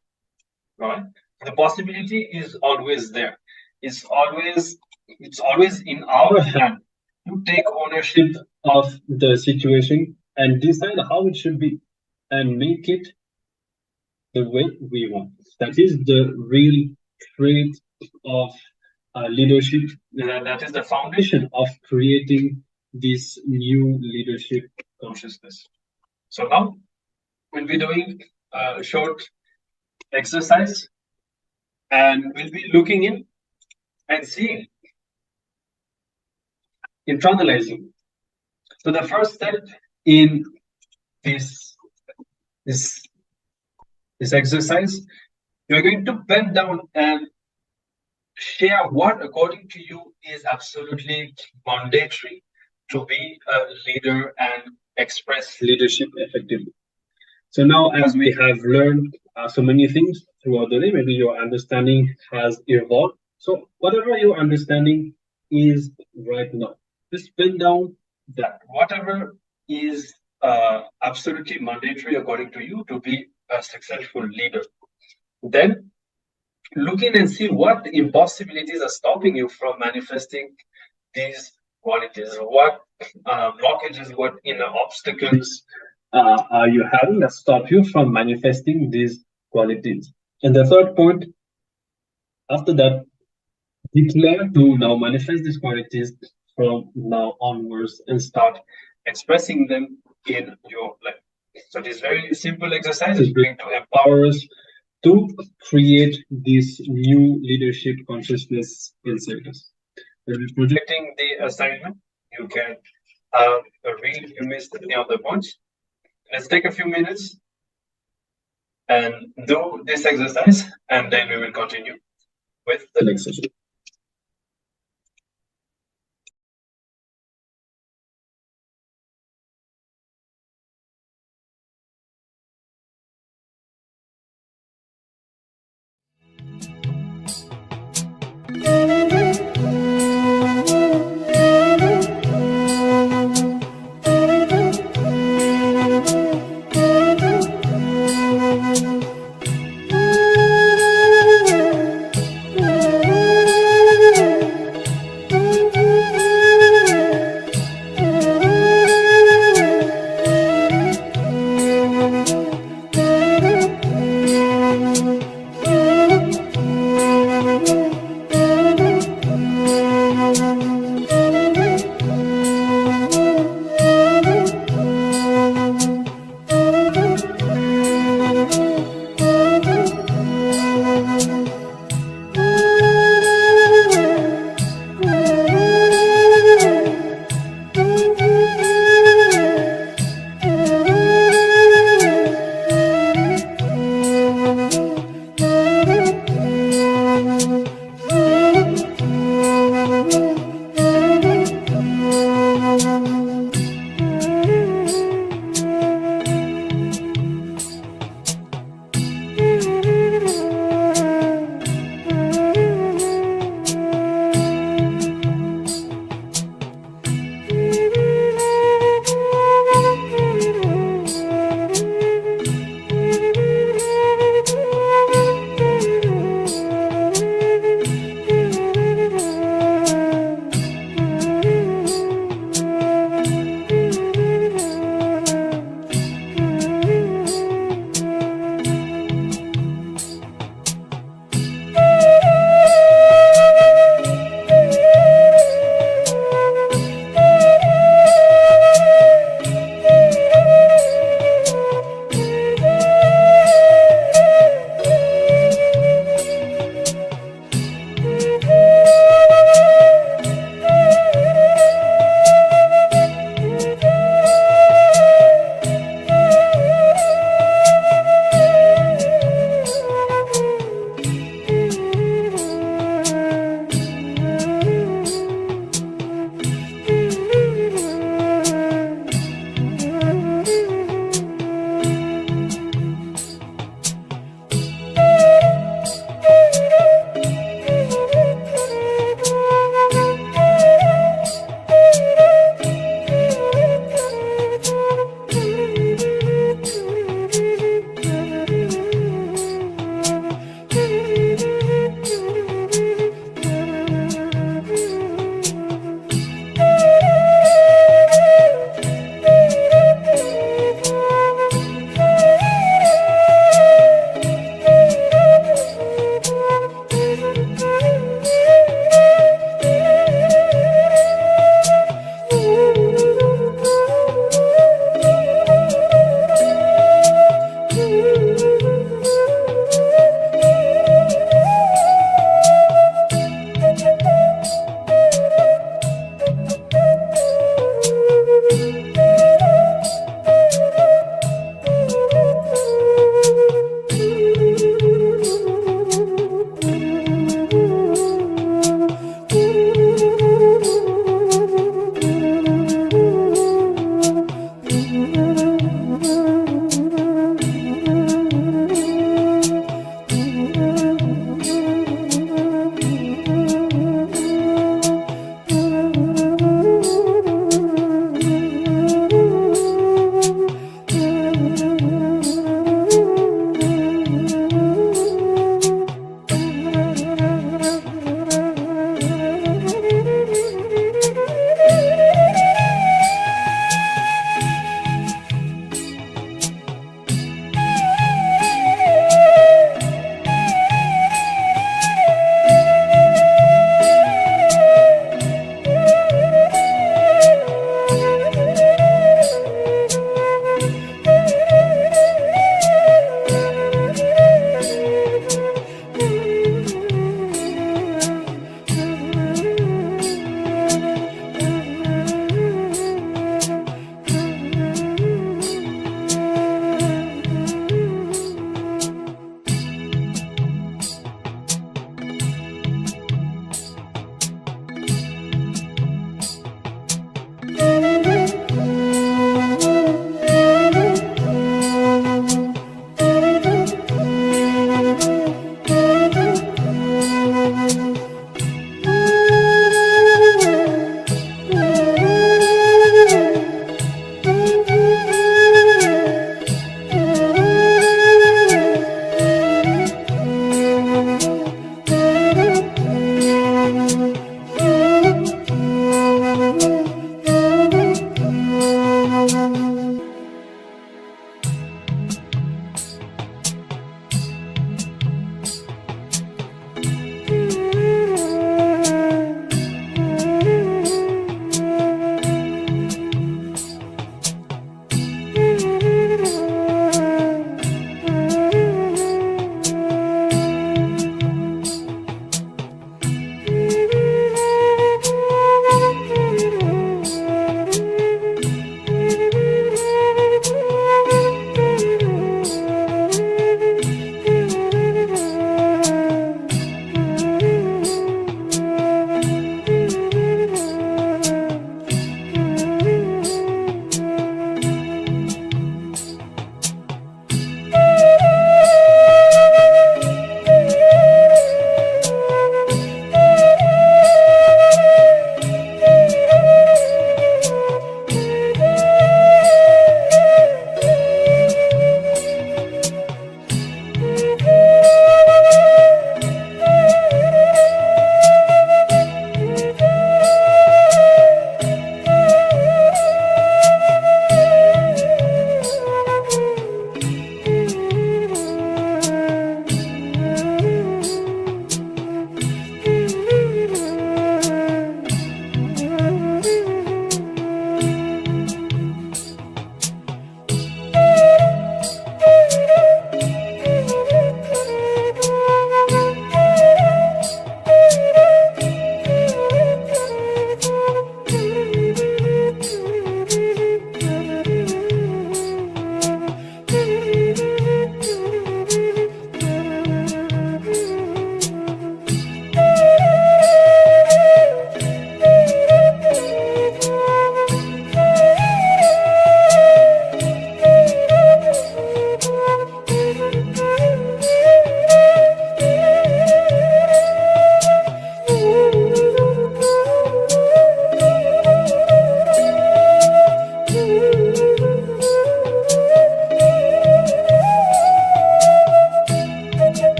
Right? The possibility is always there. It's always in our hand to take ownership of the situation and decide how it should be and make it the way we want. That is the real trait of leadership. That is the foundation of creating this new leadership consciousness. So now we'll be doing a short exercise and we'll be looking in and seeing, internalizing. So the first step in this exercise, you're going to bend down and share what, according to you, is absolutely mandatory to be a leader and express leadership effectively. So now, as we have learned so many things throughout the day, maybe your understanding has evolved. So whatever your understanding is right now, just bend down that whatever is absolutely mandatory according to you to be a successful leader. Then look in and see what impossibilities are stopping you from manifesting these qualities. What blockages, what inner obstacles are you having that stop you from manifesting these qualities? And the third point, after that, declare to now manifest these qualities from now onwards and start expressing them in your life. So this very simple exercise is going to empower us to create this new leadership consciousness inside us. We'll be projecting the assignment. You can read if you missed any of the points. Let's take a few minutes and do this exercise, and then we will continue with the next session.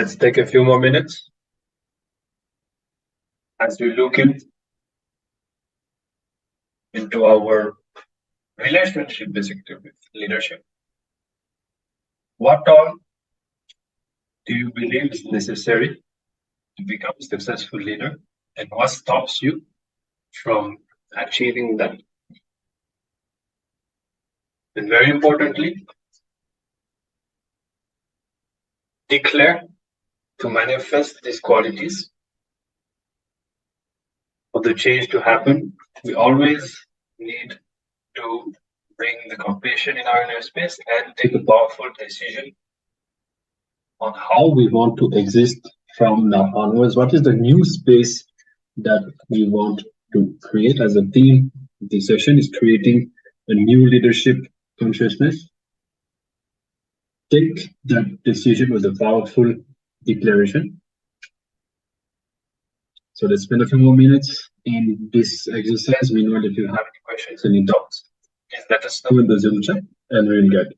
Let's take a few more minutes as we look into our relationship basically with leadership. What all do you believe is necessary to become a successful leader, and what stops you from achieving that? And very importantly, declare to manifest these qualities for the change to happen. We always need to bring the compassion in our inner space and take a powerful decision on how we want to exist from now onwards. What is the new space that we want to create? As a theme, this session is creating a new leadership consciousness. Take that decision with a powerful declaration. So let's spend a few more minutes in this exercise. Meanwhile, if you have any questions, any thoughts, please let us know in the Zoom chat and we'll get it.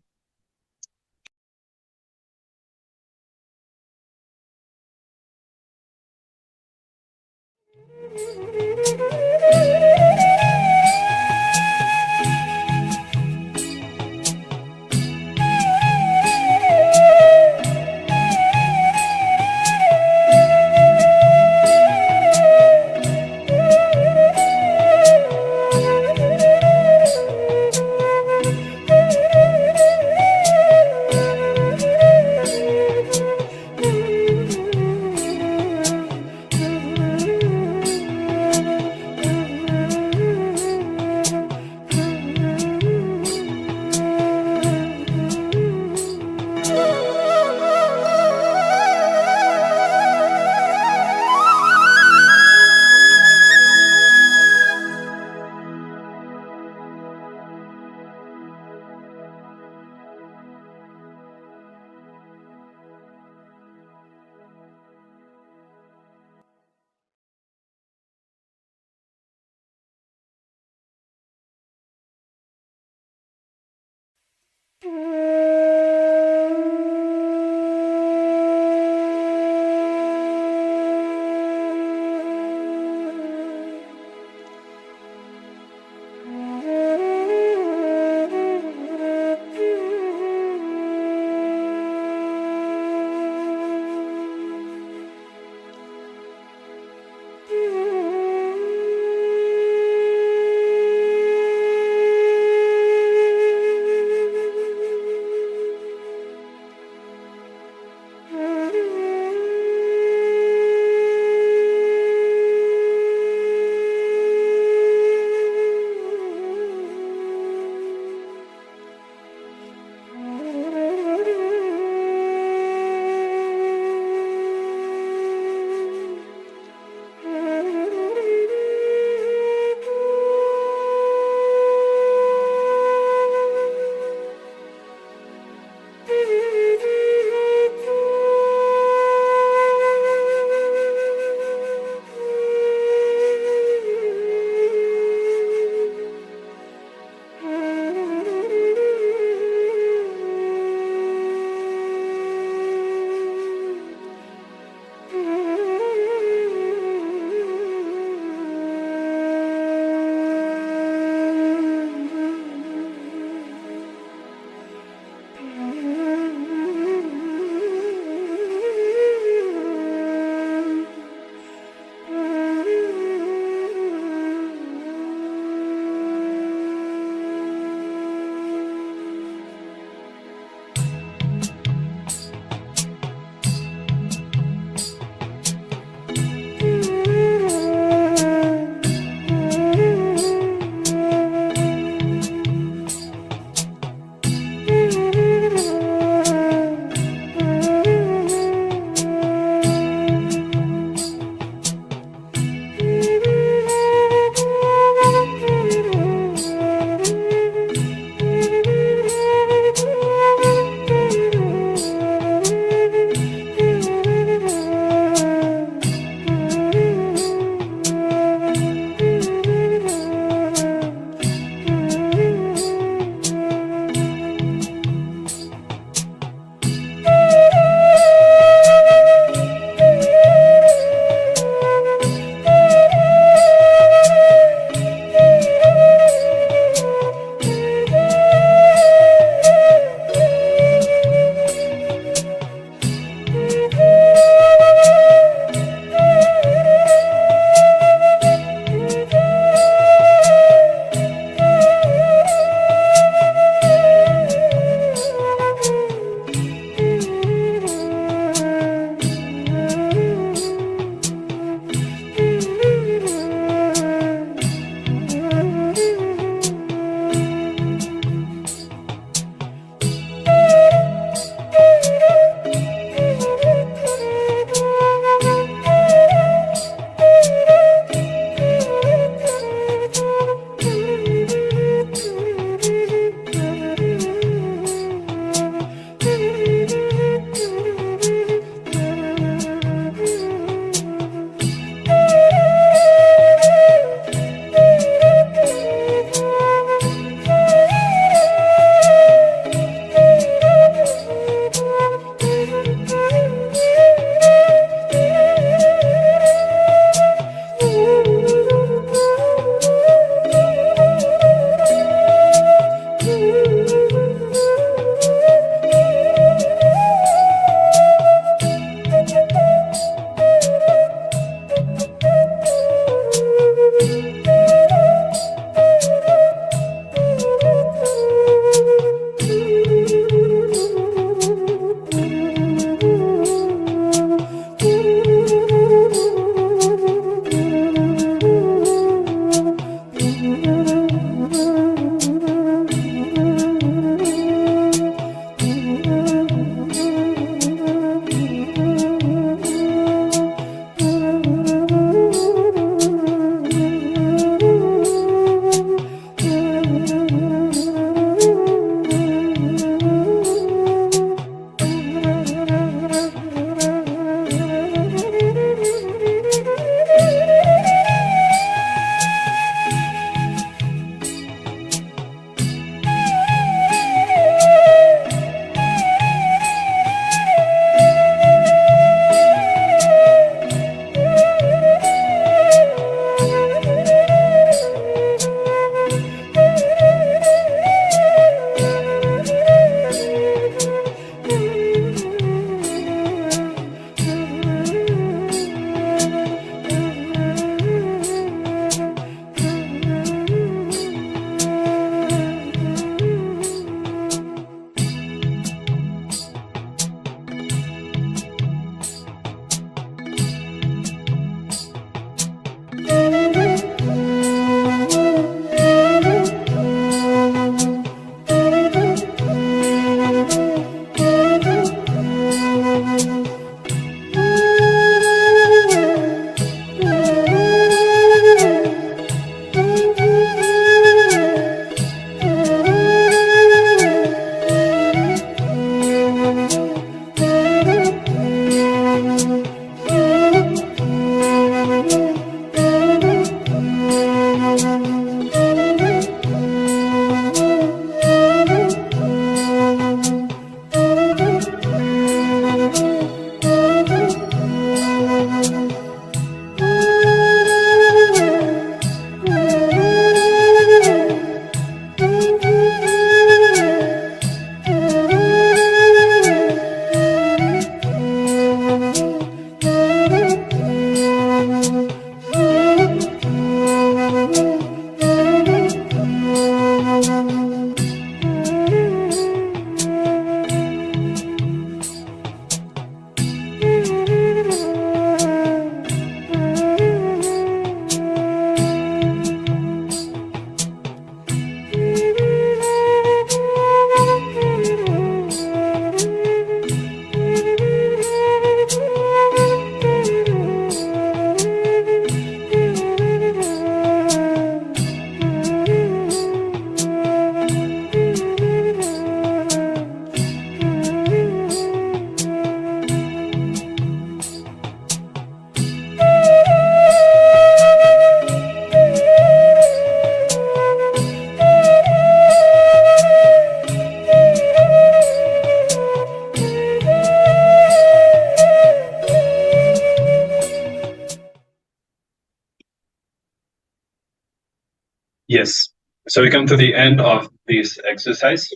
Yes. So we come to the end of this exercise.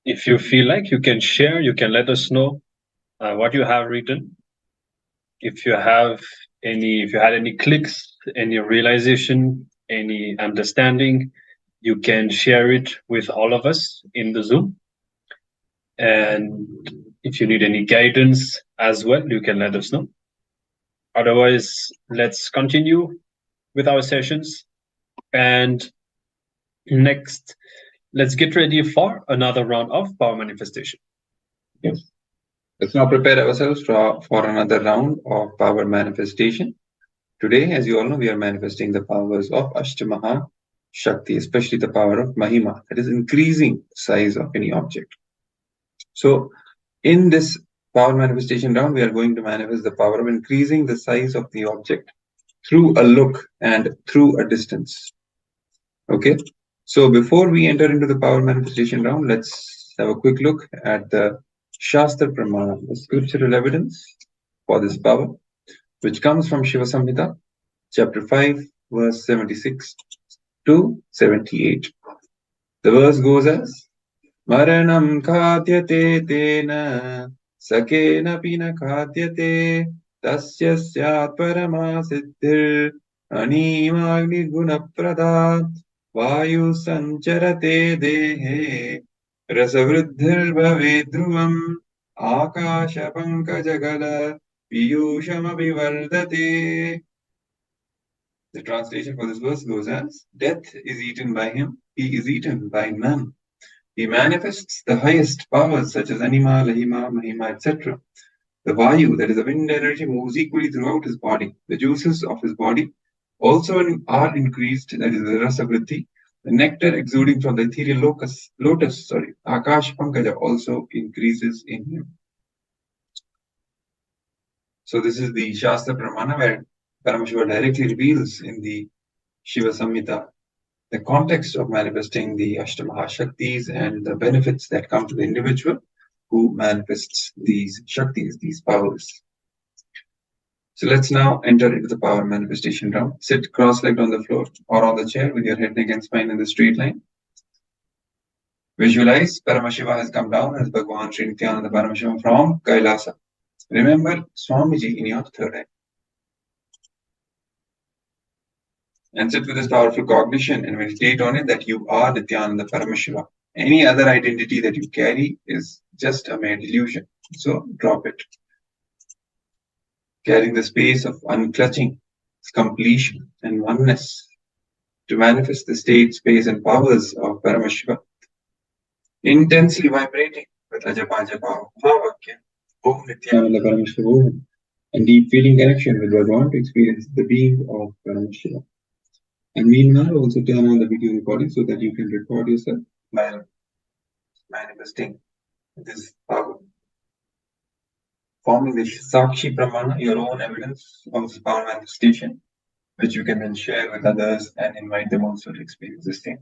If you feel like, you can share, you can let us know what you have written. If you had any clicks, any realization, any understanding, you can share it with all of us in the Zoom. And if you need any guidance as well, you can let us know. Otherwise, let's continue with our sessions. And next, let's get ready for another round of power manifestation. Yes. Let's now prepare ourselves for another round of power manifestation. Today, as you all know, we are manifesting the powers of Ashtamaha Shakti, especially the power of Mahima, that is increasing the size of any object. So, in this power manifestation round, we are going to manifest the power of increasing the size of the object through a look and through a distance. Okay, so before we enter into the power manifestation round, let's have a quick look at the Shastra Pramana, the scriptural evidence for this power, which comes from Shiva Samhita, chapter 5, verse 76 to 78. The verse goes as Maranam khadyate tena sakena pina khadyate tasya syat parama siddhir animagni guna prada vayu sancharate dehe rasavruddhir bhave dhruvam akasha pankajagala piyusham abhivardate. The translation for this verse goes as, death is eaten by him, he is eaten by none. He manifests the highest powers such as Anima, Lahima, Mahima, etc. The Vayu, that is the wind energy, moves equally throughout his body. The juices of his body also are increased, that is the Rasa Vriddhi. The nectar exuding from the ethereal lotus, Akash Pankaja, also increases in him. So this is the Shastra Pramana where Paramashiva directly reveals in the Shiva Samhita the context of manifesting the Ashtamaha Shaktis and the benefits that come to the individual who manifests these Shaktis, these powers. So let's now enter into the power manifestation round. Sit cross-legged on the floor or on the chair with your head, neck and spine in the straight line. Visualize Paramashiva has come down as Bhagavan Sri Nityananda Paramashiva from Kailasa. Remember Swamiji in your third eye. And sit with this powerful cognition and meditate on it that you are Nityananda Paramashiva. Any other identity that you carry is just a mere delusion. So drop it. Carrying the space of unclutching, completion, and oneness to manifest the state, space, and powers of Paramashiva. Intensely vibrating with Ajapa Japa Bhavakya, Om Nityananda Paramashivoham, and deep feeling connection with Bhagavan to experience the being of Paramashiva. And meanwhile, also turn on the video recording so that you can record yourself while manifesting this power. Forming the Sakshi Pramana, your own evidence of this power manifestation. which you can then share with others and invite them also to experience the same.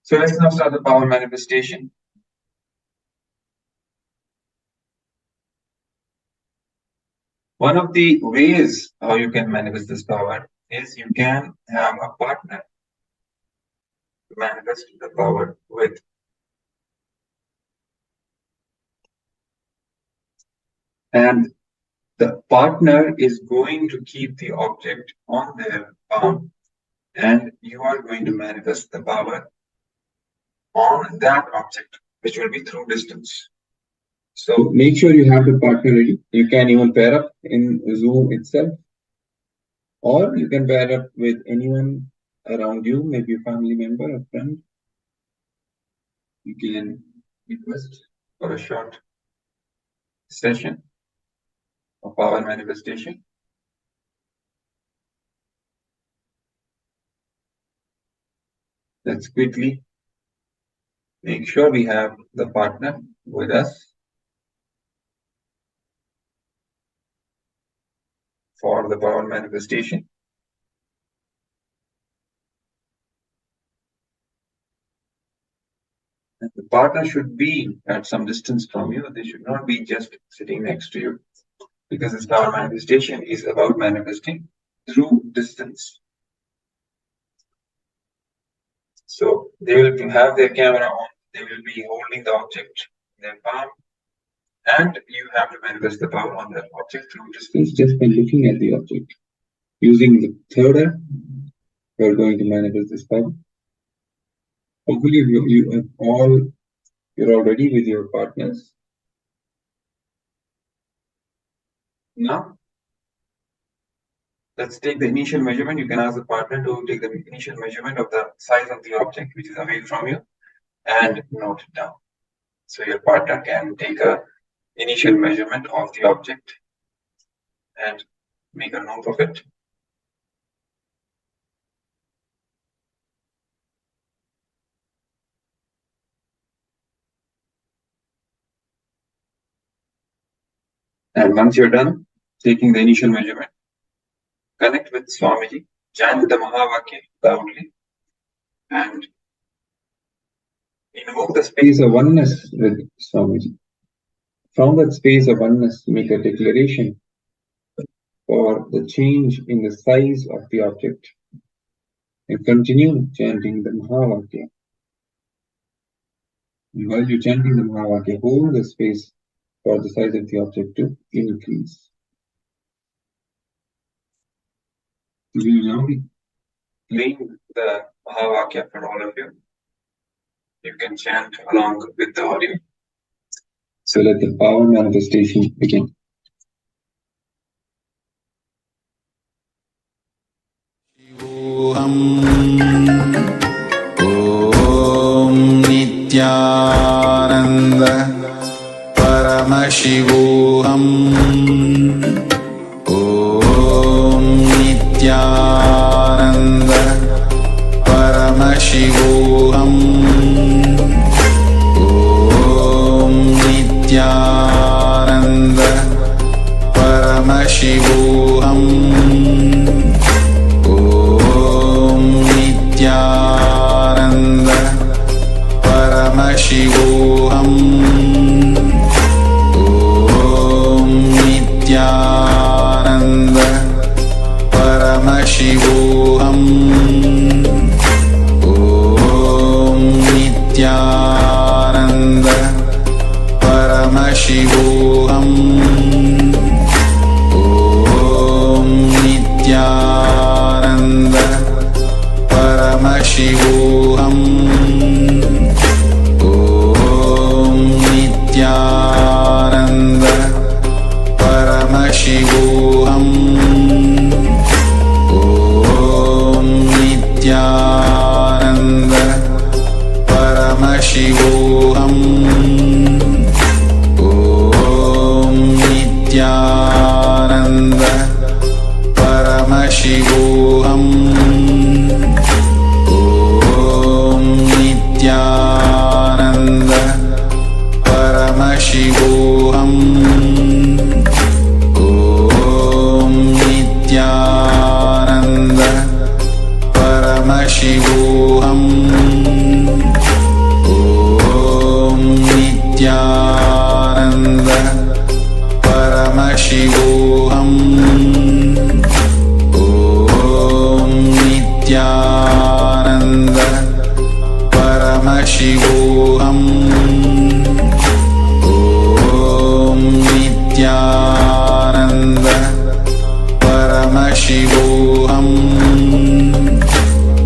So let's now start the power manifestation. One of the ways how you can manifest this power is you can have a partner to manifest the power with. And the partner is going to keep the object on their palm, and you are going to manifest the power on that object, which will be through distance. So make sure you have the partner ready. You can even pair up in Zoom itself, or you can pair up with anyone around you, maybe a family member, a friend. You can request for a short session of power manifestation. Let's quickly make sure we have the partner with us for the power manifestation. And the partner should be at some distance from you. They should not be just sitting next to you, because this power manifestation is about manifesting through distance. So they will have their camera on, they will be holding the object in their palm, and you have to manifest the power on that object through distance just by looking at the object. Using the third eye, you are going to manifest this power. Hopefully you're all ready with your partners. Now, let's take the initial measurement. You can ask the partner to take the initial measurement of the size of the object which is away from you and note it down. So your partner can take a initial measurement of the object and make a note of it. And once you're done taking the initial measurement, connect with Swamiji, chant the Mahavakya loudly, and invoke the space of oneness with Swamiji. From that space of oneness, make a declaration for the change in the size of the object, and continue chanting the Mahavakya. And while you're chanting the Mahavakya, hold the space for the size of the object to increase. We will now be playing the Mahavakya for all of you. You can chant along with the audio. So let the power manifestation begin. Om Nityananda Paramashivoham Om Nityananda Paramashivoham Om Nityananda Paramashivoham Om Nityananda Paramashivoham Om Nityananda Paramashivoham Om Nityananda Paramashivoham Om Nityananda Paramashivoham Om Nityananda Paramashivoham Om Nityananda Paramashivoham Om Nityananda Paramashivoham Om Nityananda Paramashivoham Om Nityananda Paramashivoham Om Nityananda Paramashivoham Om Nityananda Paramashivoham Om Nityananda Paramashivoham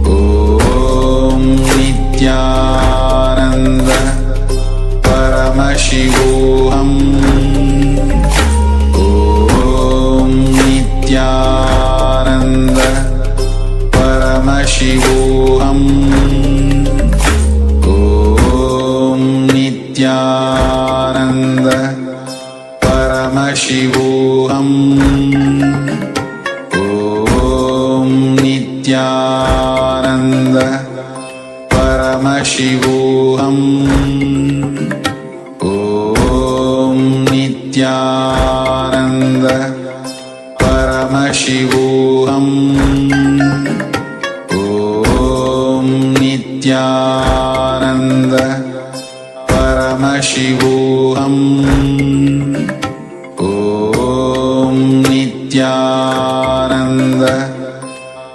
Om Nityananda Paramashivoham Om Nityananda Paramashivoham Om Nityananda Paramashivoham Om Nityananda Paramashivoham Om Nityananda Paramashivoham Om Nityananda Paramashivoham Om Nityananda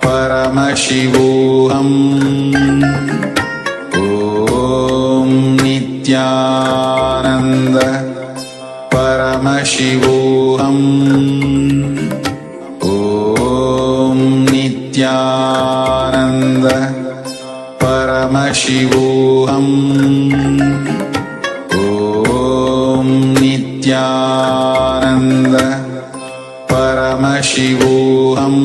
Paramashivoham Om Nityananda Paramashivoham Om Nityananda Paramashivoham Om Nityananda Paramashivoham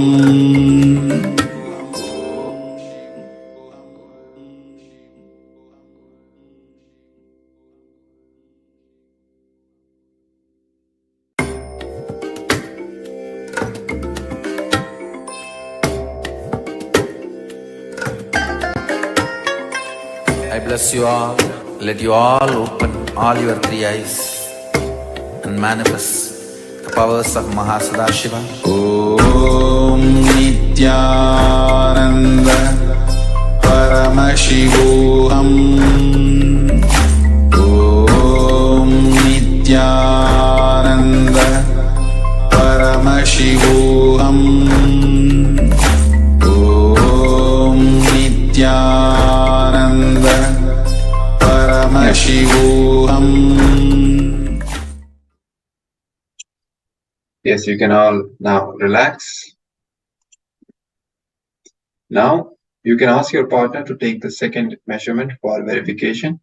I bless you all. Let you all open all your three eyes and manifest the powers of Mahasadashiva. Om Nityananda Paramashivoham Om Nityananda Paramashivoham Om Nityananda Paramashivoham. Yes, you can all now relax. Now, you can ask your partner to take the second measurement for verification.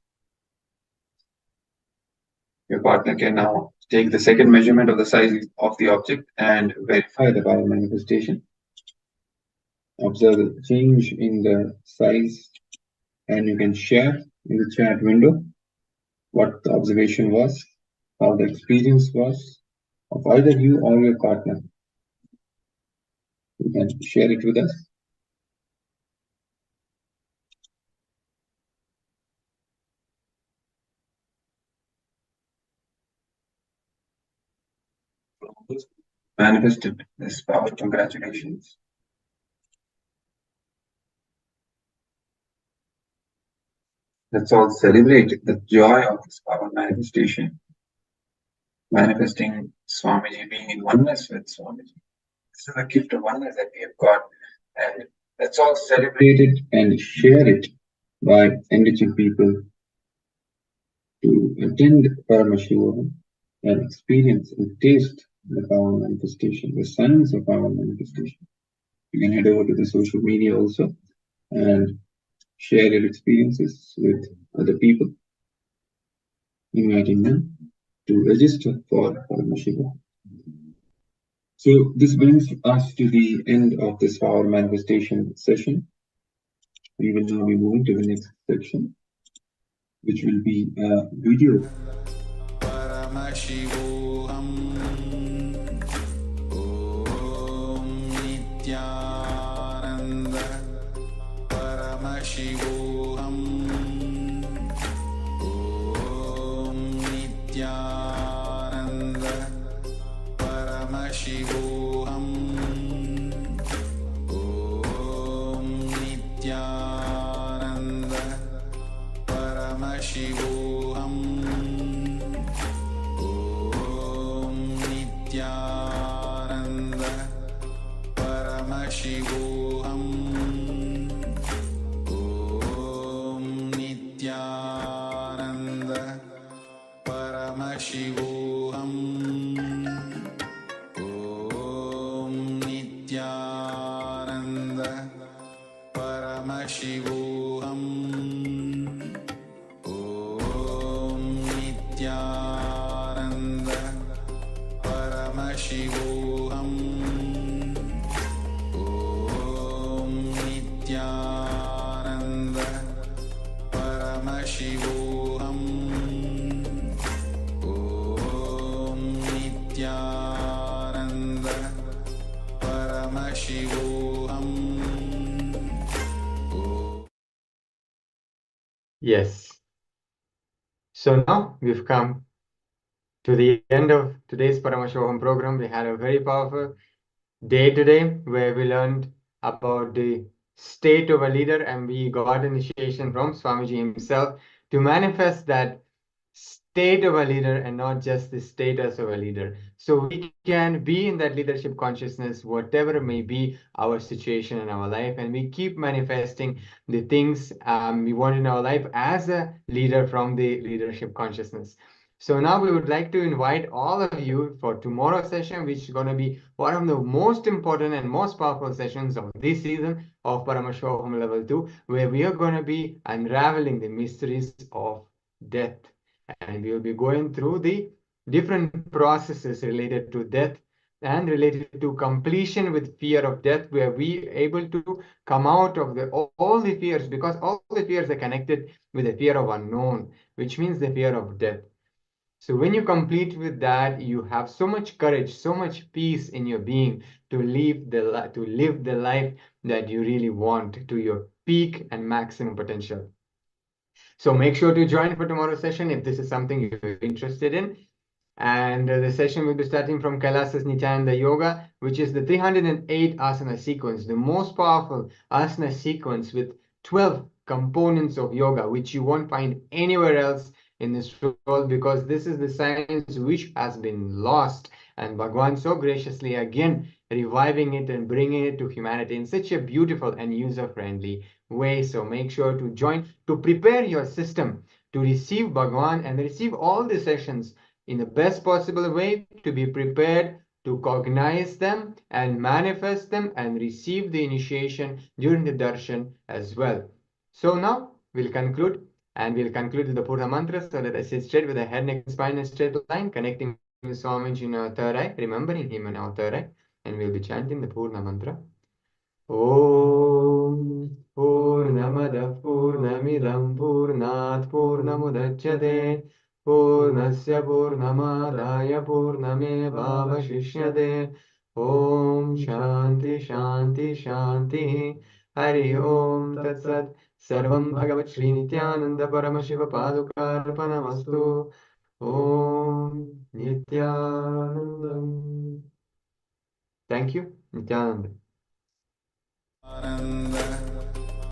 Your partner can now take the second measurement of the size of the object and verify the power manifestation. Observe the change in the size, and you can share in the chat window what the observation was, how the experience was of either you or your partner. You can share it with us. Manifested this power. Congratulations. Let's all celebrate the joy of this power manifestation. Manifesting Swamiji, being in oneness with Swamiji. This is a gift of oneness that we have got. And let's all celebrate it and share it by enriching people to attend Paramashivoham and experience and taste the power manifestation, the science of power manifestation. You can head over to the social media also and share your experiences with other people, inviting them to register for Paramashivoham. So this brings us to the end of this power manifestation session. We will now be moving to the next section, which will be a video. Paramashivoham Om Nityananda Paramashivoham Om Nityananda Paramashivoham Om Paramashivoham Om Nityananda Paramashivoham Om Nityananda Paramashivoham Om Nityananda Paramashivoham Om Nityananda Paramashivoham Om Nityananda Paramashivoham. Yes. So now we've come to the end of today's Paramashivoham program. We had a very powerful day today where we learned about the state of a leader, and we got initiation from Swamiji himself to manifest that state of a leader and not just the status of a leader. So we can be in that leadership consciousness, whatever may be our situation in our life, and we keep manifesting the things we want in our life as a leader from the leadership consciousness. So now we would like to invite all of you for tomorrow's session, which is going to be one of the most important and most powerful sessions of this season of Paramashivoham Level 2, where we are going to be unraveling the mysteries of death. And we will be going through the different processes related to death and related to completion with fear of death, where we are able to come out of all the fears, because all the fears are connected with the fear of unknown, which means the fear of death. So when you complete with that, you have so much courage, so much peace in your being to live the life that you really want to your peak and maximum potential. So make sure to join for tomorrow's session if this is something you're interested in. And the session will be starting from Kailas's Nityananda Yoga, which is the 308 asana sequence, the most powerful asana sequence with 12 components of yoga, which you won't find anywhere else in this world, because this is the science which has been lost. And Bhagwan so graciously again reviving it and bringing it to humanity in such a beautiful and user-friendly way. So make sure to join to prepare your system to receive Bhagwan and receive all the sessions in the best possible way, to be prepared to cognize them and manifest them and receive the initiation during the darshan as well. So now we'll conclude, and we'll conclude with the Purna mantra. So let us sit straight with the head, neck, spine in a straight line, connecting with Swamiji in our third eye, remembering him in our third eye, and we'll be chanting the Purna mantra. Om Purnamada Purnamidam Purnat Purnamudachyate Purnasya Purnamadaya Purnamevavashishyate. Om Shanti Shanti Shanti. Hari Om Tat Sat. Sarvam Bhagavat Shri Nityananda Paramashiva Padukarpanamastu. Om Nityanandam. Thank you, Nityananda.